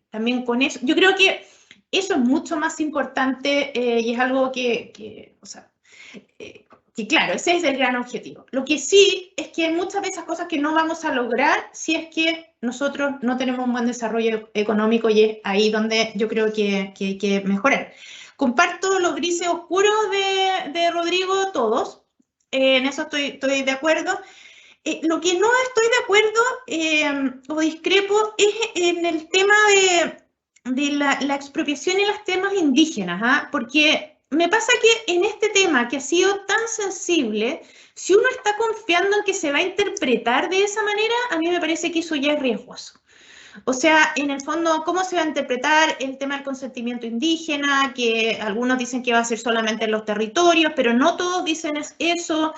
también con eso. Yo creo que eso es mucho más importante y es algo que claro, ese es el gran objetivo. Lo que sí es que hay muchas de esas cosas que no vamos a lograr si es que nosotros no tenemos un buen desarrollo económico, y es ahí donde yo creo que hay que mejorar. Comparto los grises oscuros de Rodrigo, todos. En eso estoy de acuerdo. Lo que no estoy de acuerdo o discrepo es en el tema de la expropiación y los temas indígenas, ¿ah? Porque me pasa que en este tema que ha sido tan sensible, si uno está confiando en que se va a interpretar de esa manera, a mí me parece que eso ya es riesgoso. O sea, en el fondo, ¿cómo se va a interpretar el tema del consentimiento indígena? Que algunos dicen que va a ser solamente en los territorios, pero no todos dicen eso.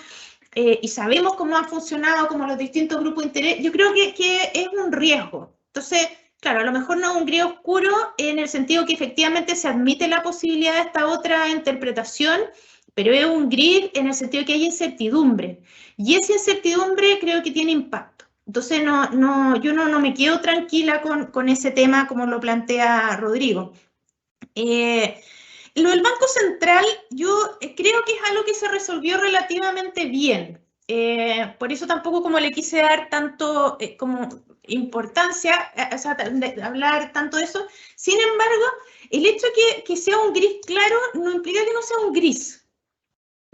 Y sabemos cómo han funcionado como los distintos grupos de interés. Yo creo que es un riesgo. Entonces, claro, a lo mejor no es un gris oscuro en el sentido que efectivamente se admite la posibilidad de esta otra interpretación, pero es un gris en el sentido que hay incertidumbre. Y esa incertidumbre creo que tiene impacto. Entonces, yo no me quedo tranquila con ese tema como lo plantea Rodrigo. Lo del Banco Central, yo creo que es algo que se resolvió relativamente bien. Por eso tampoco como le quise dar tanto como importancia, o sea, hablar tanto de eso. Sin embargo, el hecho de que sea un gris claro no implica que no sea un gris,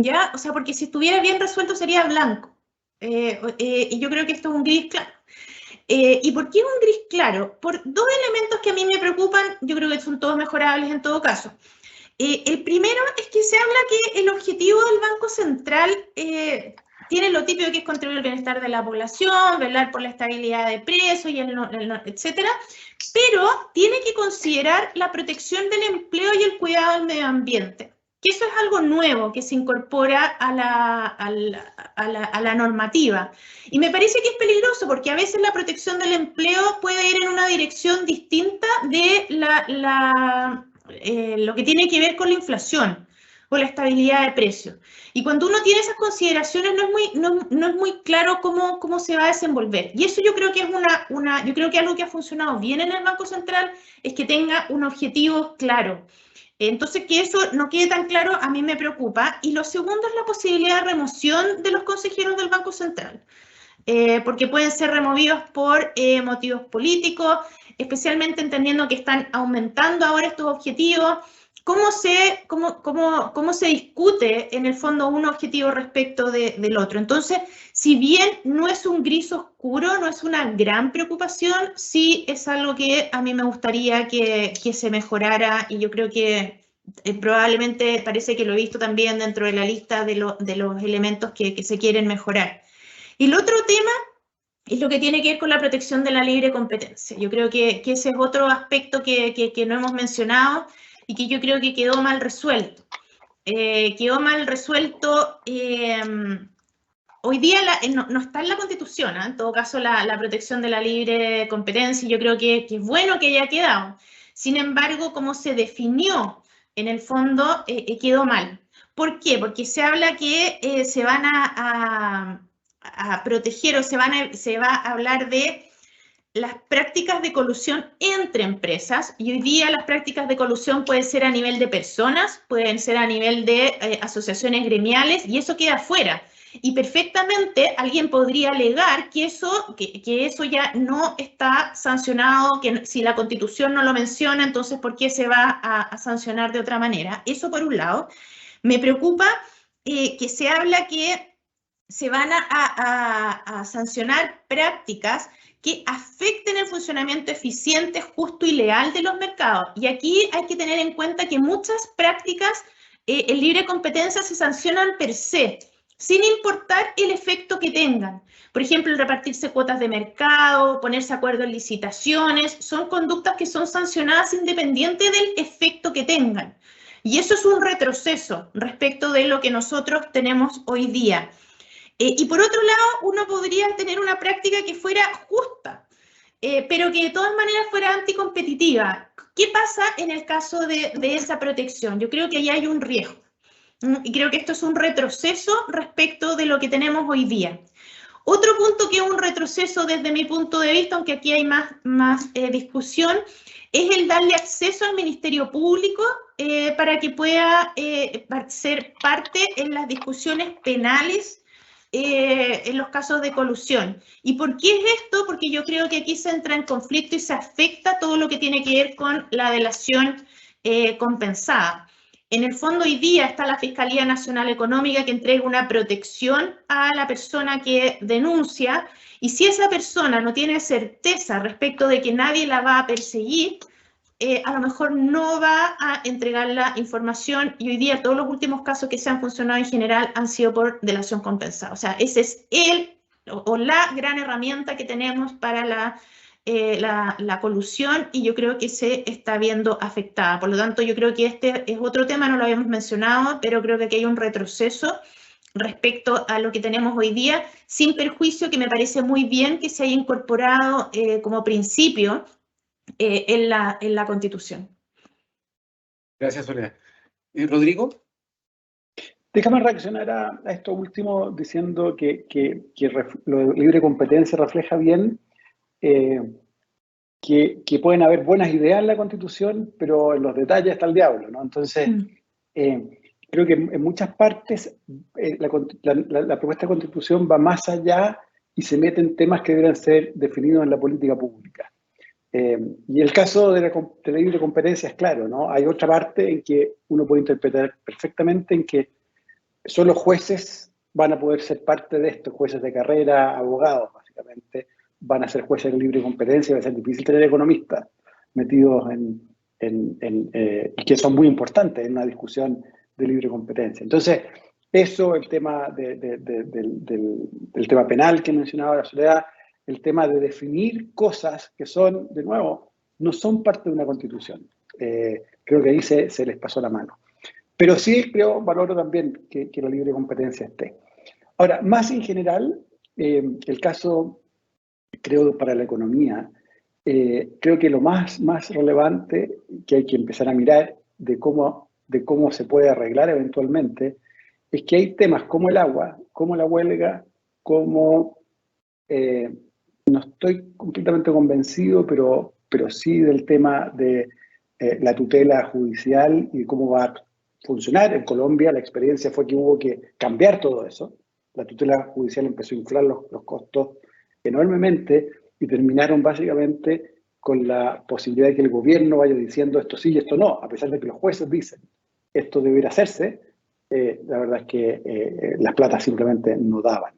¿ya? O sea, porque si estuviera bien resuelto sería blanco. Y yo creo que esto es un gris claro. ¿Y por qué es un gris claro? Por dos elementos que a mí me preocupan, yo creo que son todos mejorables en todo caso. El primero es que se habla que el objetivo del Banco Central tiene lo típico que es contribuir al bienestar de la población, velar por la estabilidad de precios, etcétera, pero tiene que considerar la protección del empleo y el cuidado del medio ambiente, que eso es algo nuevo que se incorpora a la normativa. Y me parece que es peligroso porque a veces la protección del empleo puede ir en una dirección distinta de lo que tiene que ver con la inflación. o la estabilidad de precios. Y cuando uno tiene esas consideraciones no es muy claro cómo se va a desenvolver. Y eso yo creo que es yo creo que algo que ha funcionado bien en el Banco Central es que tenga un objetivo claro. Entonces, que eso no quede tan claro a mí me preocupa. Y lo segundo es la posibilidad de remoción de los consejeros del Banco Central. Porque pueden ser removidos por motivos políticos, especialmente entendiendo que están aumentando ahora estos objetivos. ¿Cómo se discute en el fondo un objetivo respecto del otro? Entonces, si bien no es un gris oscuro, no es una gran preocupación, sí es algo que a mí me gustaría que se mejorara, y yo creo que probablemente parece que lo he visto también dentro de la lista de los elementos que se quieren mejorar. Y el otro tema es lo que tiene que ver con la protección de la libre competencia. Yo creo que ese es otro aspecto que no hemos mencionado y que yo creo que quedó mal resuelto. Hoy día no está en la Constitución, ¿eh? En todo caso, la protección de la libre competencia, yo creo que es bueno que haya quedado. Sin embargo, como se definió en el fondo, quedó mal. ¿Por qué? Porque se habla que se van a proteger o se va a hablar de las prácticas de colusión entre empresas, y hoy día las prácticas de colusión pueden ser a nivel de personas, pueden ser a nivel de asociaciones gremiales, y eso queda fuera. Y perfectamente alguien podría alegar que eso ya no está sancionado, que si la Constitución no lo menciona, entonces ¿por qué se va a sancionar de otra manera? Eso por un lado. Me preocupa que se habla que se van a sancionar prácticas que afecten el funcionamiento eficiente, justo y leal de los mercados. Y aquí hay que tener en cuenta que muchas prácticas en libre competencia se sancionan per se, sin importar el efecto que tengan. Por ejemplo, el repartirse cuotas de mercado, ponerse de acuerdo en licitaciones, son conductas que son sancionadas independiente del efecto que tengan. Y eso es un retroceso respecto de lo que nosotros tenemos hoy día. Y por otro lado, uno podría tener una práctica que fuera justa, pero que de todas maneras fuera anticompetitiva. ¿Qué pasa en el caso de esa protección? Yo creo que ahí hay un riesgo. Y creo que esto es un retroceso respecto de lo que tenemos hoy día. Otro punto que es un retroceso desde mi punto de vista, aunque aquí hay más discusión, es el darle acceso al Ministerio Público para que pueda ser parte en las discusiones penales en los casos de colusión. ¿Y por qué es esto? Porque yo creo que aquí se entra en conflicto y se afecta todo lo que tiene que ver con la delación compensada. En el fondo, hoy día está la Fiscalía Nacional Económica que entrega una protección a la persona que denuncia, y si esa persona no tiene certeza respecto de que nadie la va a perseguir, a lo mejor no va a entregar la información, y hoy día todos los últimos casos que se han funcionado en general han sido por delación compensada. O sea, ese es la gran herramienta que tenemos para la colusión, y yo creo que se está viendo afectada. Por lo tanto, yo creo que este es otro tema, no lo habíamos mencionado, pero creo que aquí hay un retroceso respecto a lo que tenemos hoy día, sin perjuicio que me parece muy bien que se haya incorporado como principio en la Constitución. Gracias, Soledad. ¿Rodrigo? Déjame reaccionar a esto último diciendo que lo de libre competencia refleja bien que pueden haber buenas ideas en la Constitución, pero en los detalles está el diablo, ¿no? Entonces, creo que en muchas partes la propuesta de Constitución va más allá y se mete en temas que deberían ser definidos en la política pública. Y el caso de la libre competencia es claro, ¿no? Hay otra parte en que uno puede interpretar perfectamente en que solo jueces van a poder ser parte de esto, jueces de carrera, abogados, básicamente, van a ser jueces de libre competencia, va a ser difícil tener economistas metidos y que son muy importantes en una discusión de libre competencia. Entonces, eso, el tema del tema penal que mencionaba la Soledad, el tema de definir cosas que son, de nuevo, no son parte de una Constitución. Creo que ahí se les pasó la mano. Pero sí valoro también que la libre competencia esté. Ahora, más en general, el caso, creo, para la economía, creo que lo más relevante que hay que empezar a mirar de cómo de cómo se puede arreglar eventualmente, es que hay temas como el agua, como la huelga, como, no estoy completamente convencido, pero sí del tema de la tutela judicial y cómo va a funcionar. En Colombia la experiencia fue que hubo que cambiar todo eso. La tutela judicial empezó a inflar los costos enormemente y terminaron básicamente con la posibilidad de que el gobierno vaya diciendo esto sí y esto no, a pesar de que los jueces dicen esto debería hacerse. La verdad es que las platas simplemente no daban.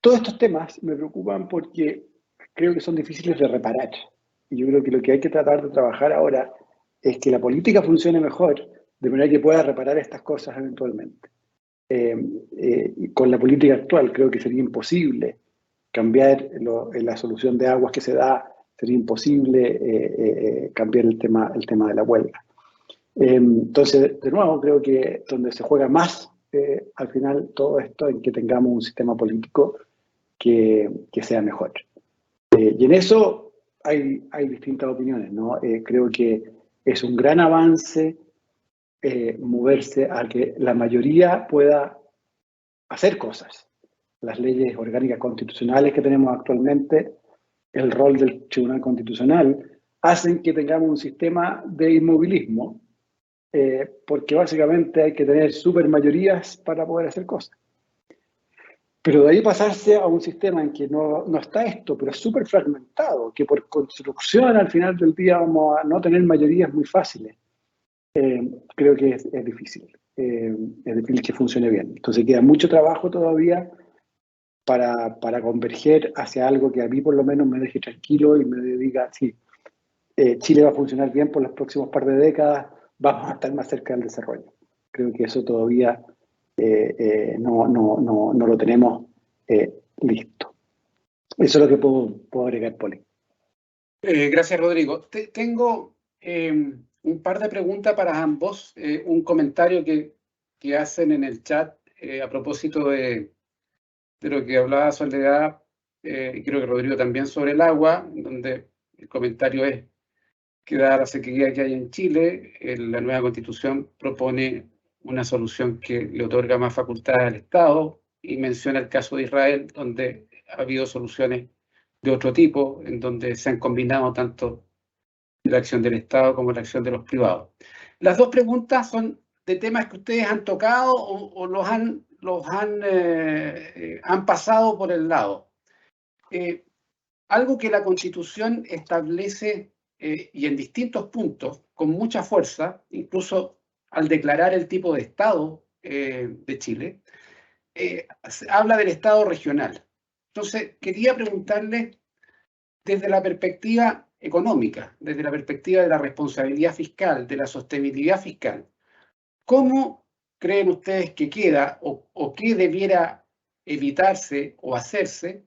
Todos estos temas me preocupan porque creo que son difíciles de reparar. Y yo creo que lo que hay que tratar de trabajar ahora es que la política funcione mejor, de manera que pueda reparar estas cosas eventualmente. Con la política actual creo que sería imposible cambiar la solución de aguas que se da, sería imposible cambiar el tema de la huelga. Entonces, de nuevo, creo que donde se juega más al final todo esto en que tengamos un sistema político que sea mejor. Y en eso hay distintas opiniones, ¿no? Creo que es un gran avance moverse a que la mayoría pueda hacer cosas. Las leyes orgánicas constitucionales que tenemos actualmente, el rol del Tribunal Constitucional, hacen que tengamos un sistema de inmovilismo, porque básicamente hay que tener supermayorías para poder hacer cosas. Pero de ahí pasarse a un sistema en que no está esto, pero es súper fragmentado, que por construcción al final del día vamos a no tener mayorías muy fáciles, creo que es difícil. Es difícil que funcione bien. Entonces queda mucho trabajo todavía para converger hacia algo que a mí por lo menos me deje tranquilo y me diga, sí, Chile va a funcionar bien por los próximos par de décadas, vamos a estar más cerca del desarrollo. Creo que eso todavía no lo tenemos listo. Eso es lo que puedo agregar, Poli. Gracias, Rodrigo. Tengo un par de preguntas para ambos. Un comentario que hacen en el chat a propósito de lo que hablaba Soledad, y creo que Rodrigo también, sobre el agua, donde el comentario es que dada la sequía que hay en Chile, la nueva Constitución propone una solución que le otorga más facultades al Estado y menciona el caso de Israel, donde ha habido soluciones de otro tipo, en donde se han combinado tanto la acción del Estado como la acción de los privados. Las dos preguntas son de temas que ustedes han tocado o han pasado por el lado. Algo que la Constitución establece y en distintos puntos, con mucha fuerza, incluso al declarar el tipo de Estado de Chile, habla del Estado regional. Entonces, quería preguntarle desde la perspectiva económica, desde la perspectiva de la responsabilidad fiscal, de la sostenibilidad fiscal, ¿cómo creen ustedes que queda o qué debiera evitarse o hacerse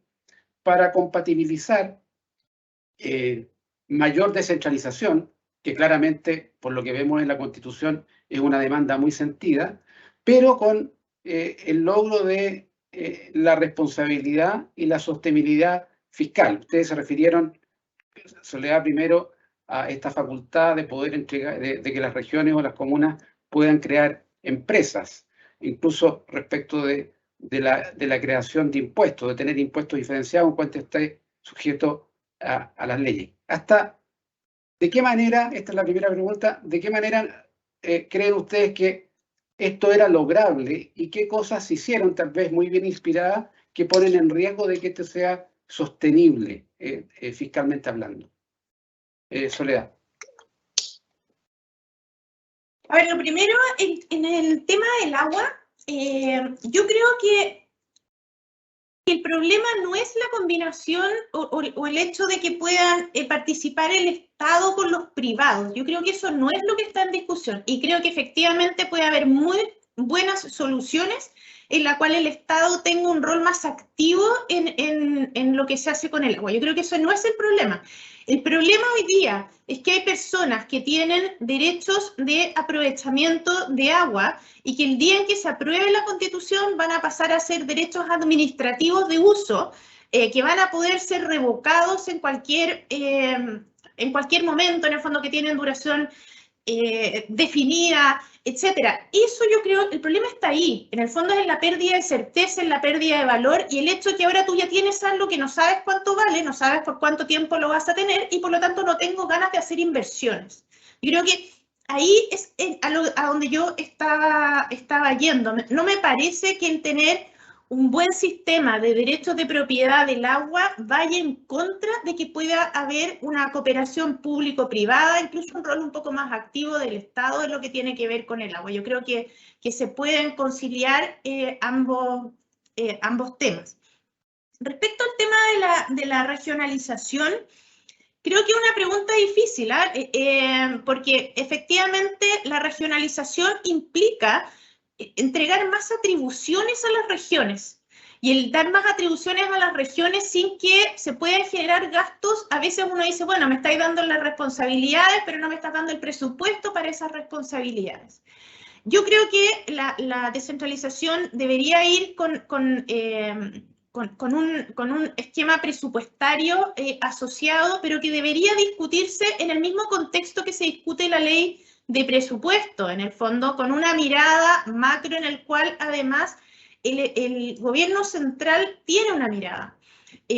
para compatibilizar mayor descentralización, que claramente, por lo que vemos en la Constitución, es una demanda muy sentida, pero con el logro de la responsabilidad y la sostenibilidad fiscal? Ustedes se refirieron, Soledad, primero a esta facultad de poder entregar, de que las regiones o las comunas puedan crear empresas, incluso respecto de la creación de impuestos, de tener impuestos diferenciados en cuanto esté sujeto a las leyes. ¿De qué manera, esta es la primera pregunta, de qué manera creen ustedes que esto era lograble y qué cosas se hicieron, tal vez muy bien inspiradas, que ponen en riesgo de que esto sea sostenible fiscalmente hablando? Soledad. A ver, lo primero, en el tema del agua, yo creo que el problema no es la combinación o el hecho de que puedan participar el Estado con los privados. Yo creo que eso no es lo que está en discusión y creo que efectivamente puede haber muy buenas soluciones en la cual el Estado tenga un rol más activo en lo que se hace con el agua. Yo creo que eso no es el problema. El problema hoy día es que hay personas que tienen derechos de aprovechamiento de agua y que el día en que se apruebe la Constitución van a pasar a ser derechos administrativos de uso que van a poder ser revocados en cualquier momento, en el fondo, que tienen duración definida, etcétera. Eso yo creo, el problema está ahí. En el fondo es en la pérdida de certeza, en la pérdida de valor y el hecho de que ahora tú ya tienes algo que no sabes cuánto vale, no sabes por cuánto tiempo lo vas a tener y por lo tanto no tengo ganas de hacer inversiones. Yo creo que ahí es a donde yo estaba yendo. No me parece que el tener un buen sistema de derechos de propiedad del agua vaya en contra de que pueda haber una cooperación público-privada, incluso un rol un poco más activo del Estado en lo que tiene que ver con el agua. Yo creo que se pueden conciliar ambos temas. Respecto al tema de la regionalización, creo que es una pregunta difícil, porque efectivamente la regionalización implica entregar más atribuciones a las regiones y el dar más atribuciones a las regiones sin que se puedan generar gastos. A veces uno dice, bueno, me estáis dando las responsabilidades, pero no me estás dando el presupuesto para esas responsabilidades. Yo creo que la descentralización debería ir con un esquema presupuestario asociado, pero que debería discutirse en el mismo contexto que se discute la ley de presupuesto, en el fondo, con una mirada macro en el cual además el gobierno central tiene una mirada,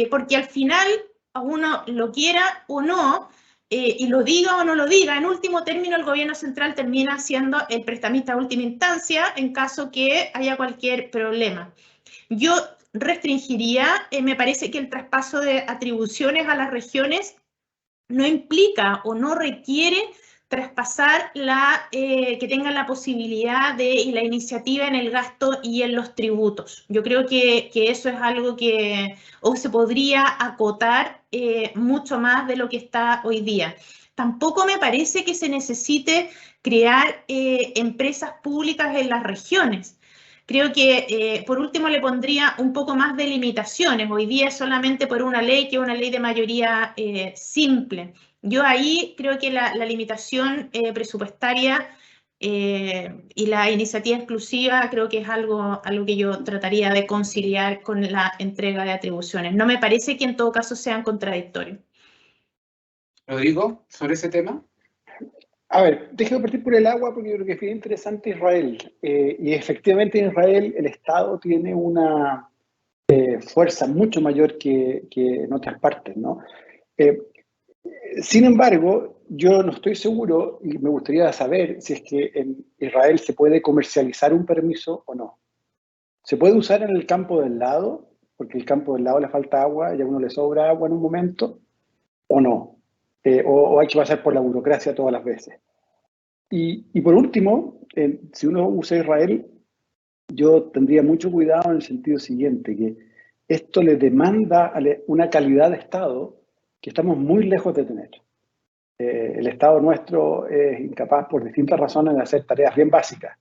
porque al final, a uno lo quiera o no, y lo diga o no lo diga, en último término el gobierno central termina siendo el prestamista de última instancia en caso que haya cualquier problema. Yo restringiría, me parece que el traspaso de atribuciones a las regiones no implica o no requiere traspasar que tengan la posibilidad y la iniciativa en el gasto y en los tributos. Yo creo que eso es algo que se podría acotar mucho más de lo que está hoy día. Tampoco me parece que se necesite crear empresas públicas en las regiones. Creo que, por último, le pondría un poco más de limitaciones. Hoy día es solamente por una ley, que es una ley de mayoría simple. Yo ahí creo que la limitación presupuestaria y la iniciativa exclusiva creo que es algo que yo trataría de conciliar con la entrega de atribuciones. No me parece que en todo caso sean contradictorios. Rodrigo, sobre ese tema. A ver, déjeme partir por el agua porque yo creo que es bien interesante Israel. Y efectivamente en Israel el Estado tiene una fuerza mucho mayor que en otras partes, ¿no? Sin embargo, yo no estoy seguro y me gustaría saber si es que en Israel se puede comercializar un permiso o no. ¿Se puede usar en el campo del lado? Porque el campo del lado le falta agua y a uno le sobra agua en un momento, ¿o no? O hay que pasar por la burocracia todas las veces. Y por último, si uno usa Israel, yo tendría mucho cuidado en el sentido siguiente, que esto le demanda una calidad de Estado que estamos muy lejos de tener. El Estado nuestro es incapaz por distintas razones de hacer tareas bien básicas.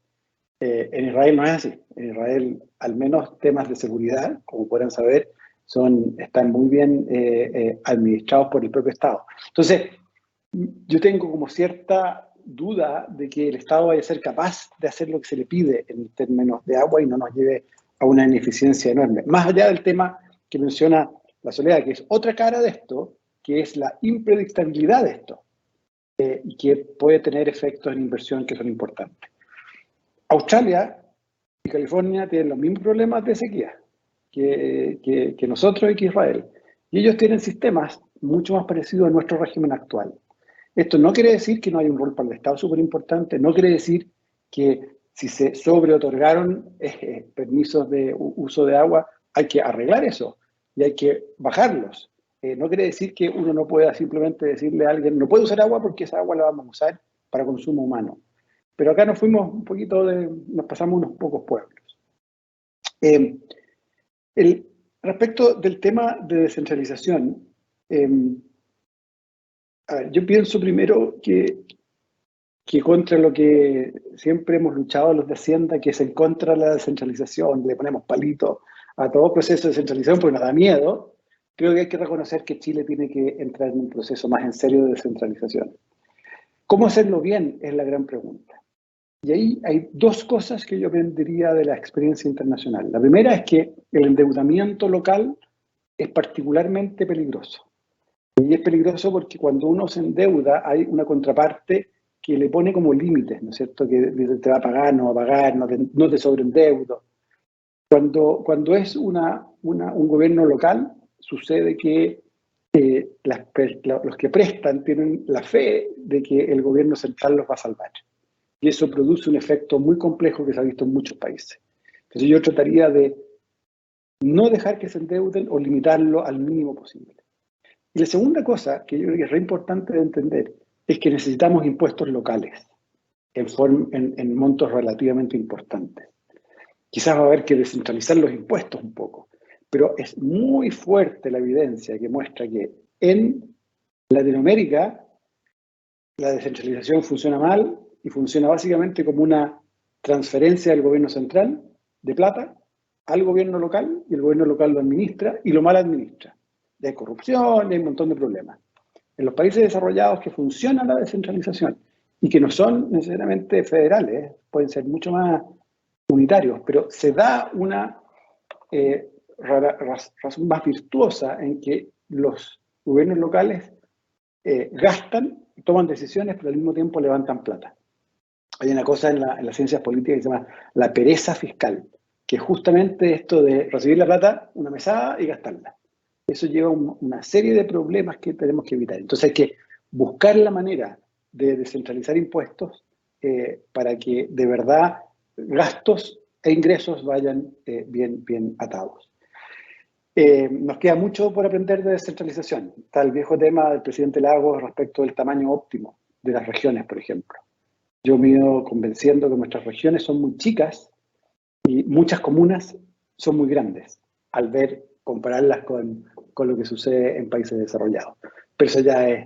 En Israel no es así. En Israel, al menos temas de seguridad, como podrán saber, están muy bien administrados por el propio Estado. Entonces, yo tengo como cierta duda de que el Estado vaya a ser capaz de hacer lo que se le pide en términos de agua y no nos lleve a una ineficiencia enorme. Más allá del tema que menciona la Soledad, que es otra cara de esto, que es la impredictibilidad de esto, y que puede tener efectos en inversión que son importantes. Australia y California tienen los mismos problemas de sequía que nosotros y que Israel. Y ellos tienen sistemas mucho más parecidos a nuestro régimen actual. Esto no quiere decir que no haya un rol para el Estado súper importante, no quiere decir que si se sobreotorgaron permisos de uso de agua, hay que arreglar eso y hay que bajarlos. No quiere decir que uno no pueda simplemente decirle a alguien, no puede usar agua porque esa agua la vamos a usar para consumo humano. Pero acá nos fuimos un poquito nos pasamos unos pocos pueblos. Respecto del tema de descentralización, a ver, yo pienso primero que contra lo que siempre hemos luchado los de Hacienda, que es en contra de la descentralización, le ponemos palito a todo proceso de descentralización porque nos da miedo. Creo que hay que reconocer que Chile tiene que entrar en un proceso más en serio de descentralización. ¿Cómo hacerlo bien? Es la gran pregunta. Y ahí hay dos cosas que yo aprendería de la experiencia internacional. La primera es que el endeudamiento local es particularmente peligroso. Y es peligroso porque cuando uno se endeuda hay una contraparte que le pone como límites, ¿no es cierto? Que dice, te va a pagar, no va a pagar, no te sobreendeudo. Cuando es un gobierno local, sucede que los que prestan tienen la fe de que el gobierno central los va a salvar. Y eso produce un efecto muy complejo que se ha visto en muchos países. Entonces yo trataría de no dejar que se endeuden o limitarlo al mínimo posible. Y la segunda cosa que yo creo que es re importante de entender es que necesitamos impuestos locales en montos relativamente importantes. Quizás va a haber que descentralizar los impuestos un poco, pero es muy fuerte la evidencia que muestra que en Latinoamérica la descentralización funciona mal y funciona básicamente como una transferencia del gobierno central de plata al gobierno local, y el gobierno local lo administra y lo mal administra. Hay corrupción, hay un montón de problemas. En los países desarrollados que funciona la descentralización y que no son necesariamente federales, pueden ser mucho más unitarios, pero se da una razón más virtuosa en que los gobiernos locales gastan, toman decisiones, pero al mismo tiempo levantan plata. Hay una cosa en las ciencias políticas que se llama la pereza fiscal, que es justamente esto de recibir la plata, una mesada y gastarla. Eso lleva una serie de problemas que tenemos que evitar. Entonces hay que buscar la manera de descentralizar impuestos para que de verdad gastos e ingresos vayan bien atados. Nos queda mucho por aprender de descentralización. Está el viejo tema del presidente Lagos respecto del tamaño óptimo de las regiones, por ejemplo. Yo me he ido convenciendo que nuestras regiones son muy chicas y muchas comunas son muy grandes, al compararlas con lo que sucede en países desarrollados. Pero eso ya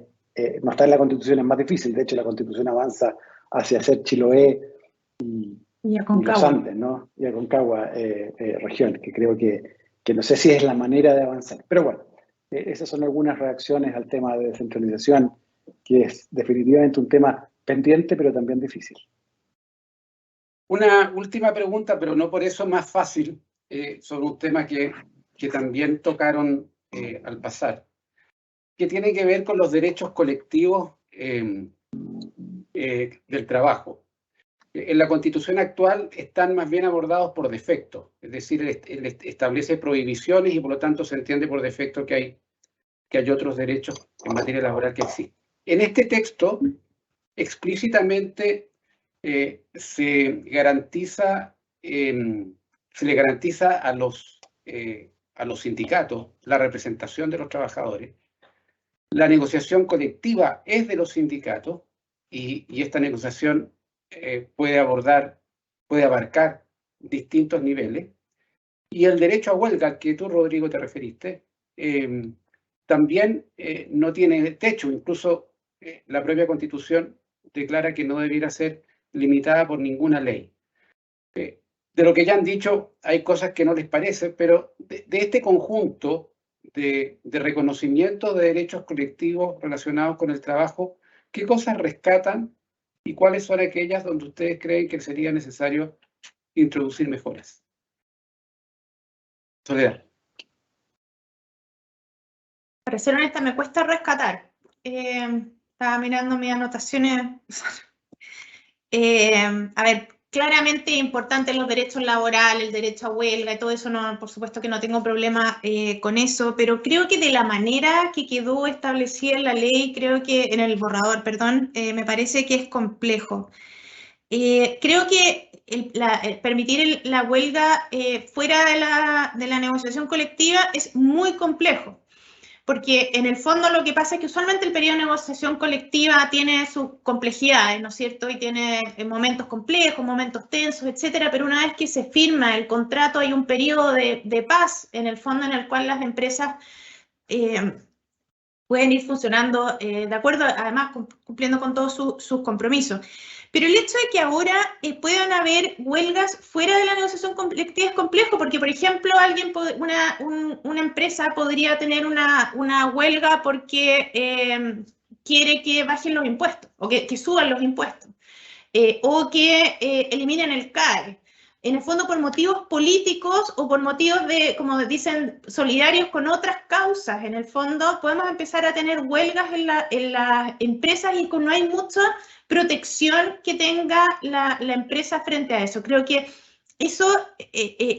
no está en la Constitución, es más difícil. De hecho, la Constitución avanza hacia hacer Chiloé y los Andes, ¿no? Y Aconcagua región, que creo que no sé si es la manera de avanzar. Pero bueno, esas son algunas reacciones al tema de descentralización, que es definitivamente un tema pendiente, pero también difícil. Una última pregunta, pero no por eso más fácil, sobre un tema que también tocaron al pasar, que tiene que ver con los derechos colectivos del trabajo. En la Constitución actual están más bien abordados por defecto, es decir, establece prohibiciones y por lo tanto se entiende por defecto que hay otros derechos en materia laboral que existen. En este texto, explícitamente se le garantiza a los sindicatos la representación de los trabajadores. La negociación colectiva es de los sindicatos y esta negociación puede abarcar distintos niveles. Y el derecho a huelga, al que tú, Rodrigo, te referiste, también no tiene techo. Incluso la propia Constitución declara que no debiera ser limitada por ninguna ley. De lo que ya han dicho, hay cosas que no les parecen, pero de este conjunto de reconocimiento de derechos colectivos relacionados con el trabajo, ¿qué cosas rescatan y cuáles son aquellas donde ustedes creen que sería necesario introducir mejoras? Soledad. Para ser honesta, me cuesta rescatar. Estaba mirando mis anotaciones. A ver, claramente importante los derechos laborales, el derecho a huelga y todo eso, no, por supuesto que no tengo problema con eso, pero creo que de la manera que quedó establecida en la ley, creo que en el borrador, perdón, me parece que es complejo. Creo que permitir la huelga fuera de la negociación colectiva es muy complejo. Porque en el fondo lo que pasa es que usualmente el periodo de negociación colectiva tiene sus complejidades, ¿no es cierto? Y tiene momentos complejos, momentos tensos, etcétera, pero una vez que se firma el contrato hay un periodo de paz, en el fondo, en el cual las empresas pueden ir funcionando de acuerdo, además cumpliendo con todos sus compromisos. Pero el hecho de que ahora puedan haber huelgas fuera de la negociación colectiva es complejo, porque, por ejemplo, una empresa podría tener una huelga porque quiere que bajen los impuestos, o que suban los impuestos, o que eliminen el CAE. en el fondo por motivos políticos o por motivos de, como dicen, solidarios con otras causas. En el fondo podemos empezar a tener huelgas en las empresas y no hay mucha protección que tenga la empresa frente a eso. Creo que eso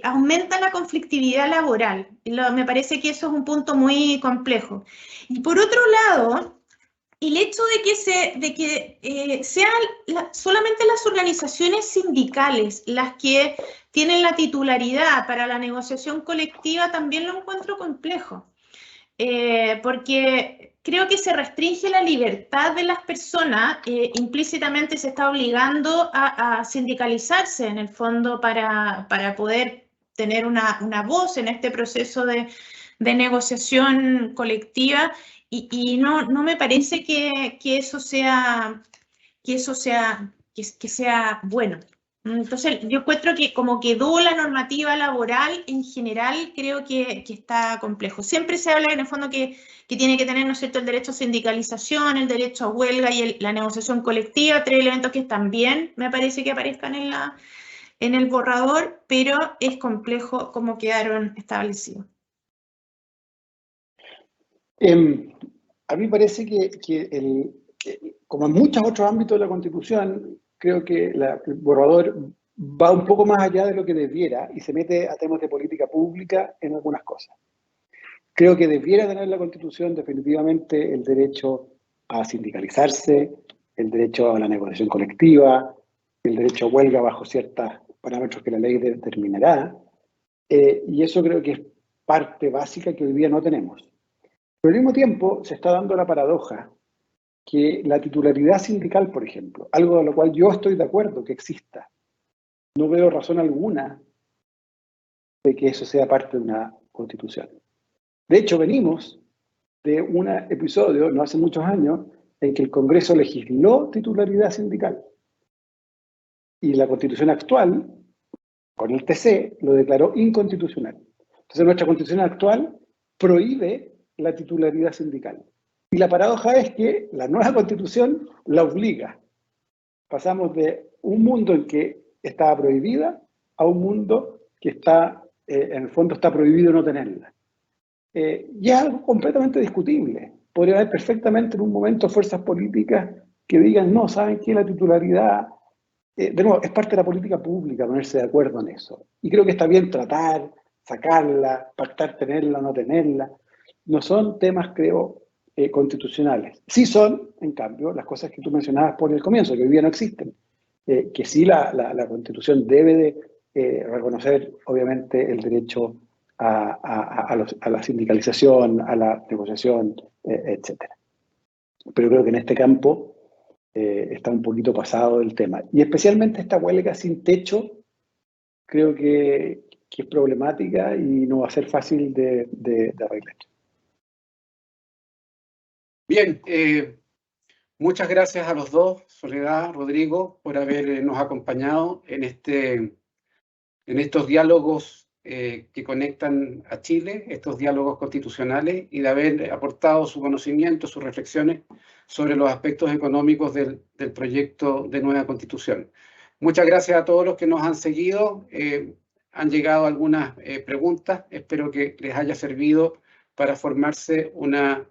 aumenta la conflictividad laboral. Me parece que eso es un punto muy complejo. Y por otro lado, el hecho de que sean solamente las organizaciones sindicales las que tienen la titularidad para la negociación colectiva también lo encuentro complejo, porque creo que se restringe la libertad de las personas, implícitamente se está obligando a sindicalizarse en el fondo para poder tener una voz en este proceso de negociación colectiva. Y no me parece que eso sea bueno. Entonces, yo encuentro que como quedó la normativa laboral en general, creo que está complejo. Siempre se habla en el fondo que tiene que tener, ¿no es cierto?, el derecho a sindicalización, el derecho a huelga y la negociación colectiva, 3 elementos que también me parece que aparezcan en el borrador, pero es complejo cómo quedaron establecidos. A mí me parece que como en muchos otros ámbitos de la Constitución, creo que el borrador va un poco más allá de lo que debiera y se mete a temas de política pública en algunas cosas. Creo que debiera tener la Constitución definitivamente el derecho a sindicalizarse, el derecho a la negociación colectiva, el derecho a huelga bajo ciertos parámetros que la ley determinará, y eso creo que es parte básica que hoy día no tenemos. Pero al mismo tiempo se está dando la paradoja que la titularidad sindical, por ejemplo, algo de lo cual yo estoy de acuerdo que exista, no veo razón alguna de que eso sea parte de una constitución. De hecho, venimos de un episodio, no hace muchos años, en que el Congreso legisló titularidad sindical. Y la constitución actual, con el TC, lo declaró inconstitucional. Entonces, nuestra constitución actual prohíbe la titularidad sindical. Y la paradoja es que la nueva constitución la obliga. Pasamos de un mundo en que estaba prohibida a un mundo que está, en el fondo está prohibido no tenerla. Y es algo completamente discutible. Podría haber perfectamente en un momento fuerzas políticas que digan, no, ¿saben qué? La titularidad, de nuevo, es parte de la política pública ponerse de acuerdo en eso. Y creo que está bien tratar, sacarla, pactar tenerla o no tenerla. No son temas, creo, constitucionales. Sí son, en cambio, las cosas que tú mencionabas por el comienzo, que hoy día no existen. Que sí la Constitución debe de reconocer, obviamente, el derecho a la sindicalización, a la negociación, etc. Pero creo que en este campo está un poquito pasado el tema. Y especialmente esta huelga sin techo, creo que es problemática y no va a ser fácil de arreglar. Bien, muchas gracias a los dos, Soledad, Rodrigo, por habernos acompañado en estos diálogos que conectan a Chile, estos diálogos constitucionales, y de haber aportado su conocimiento, sus reflexiones sobre los aspectos económicos del proyecto de nueva Constitución. Muchas gracias a todos los que nos han seguido. Han llegado algunas preguntas. Espero que les haya servido para formarse una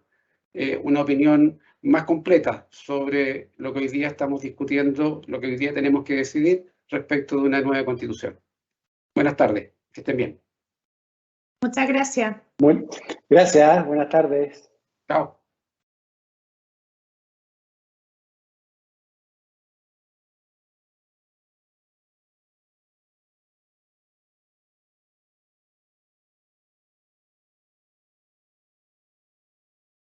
opinión más completa sobre lo que hoy día estamos discutiendo, lo que hoy día tenemos que decidir respecto de una nueva Constitución. Buenas tardes, que estén bien. Muchas gracias. Gracias, buenas tardes. Chao.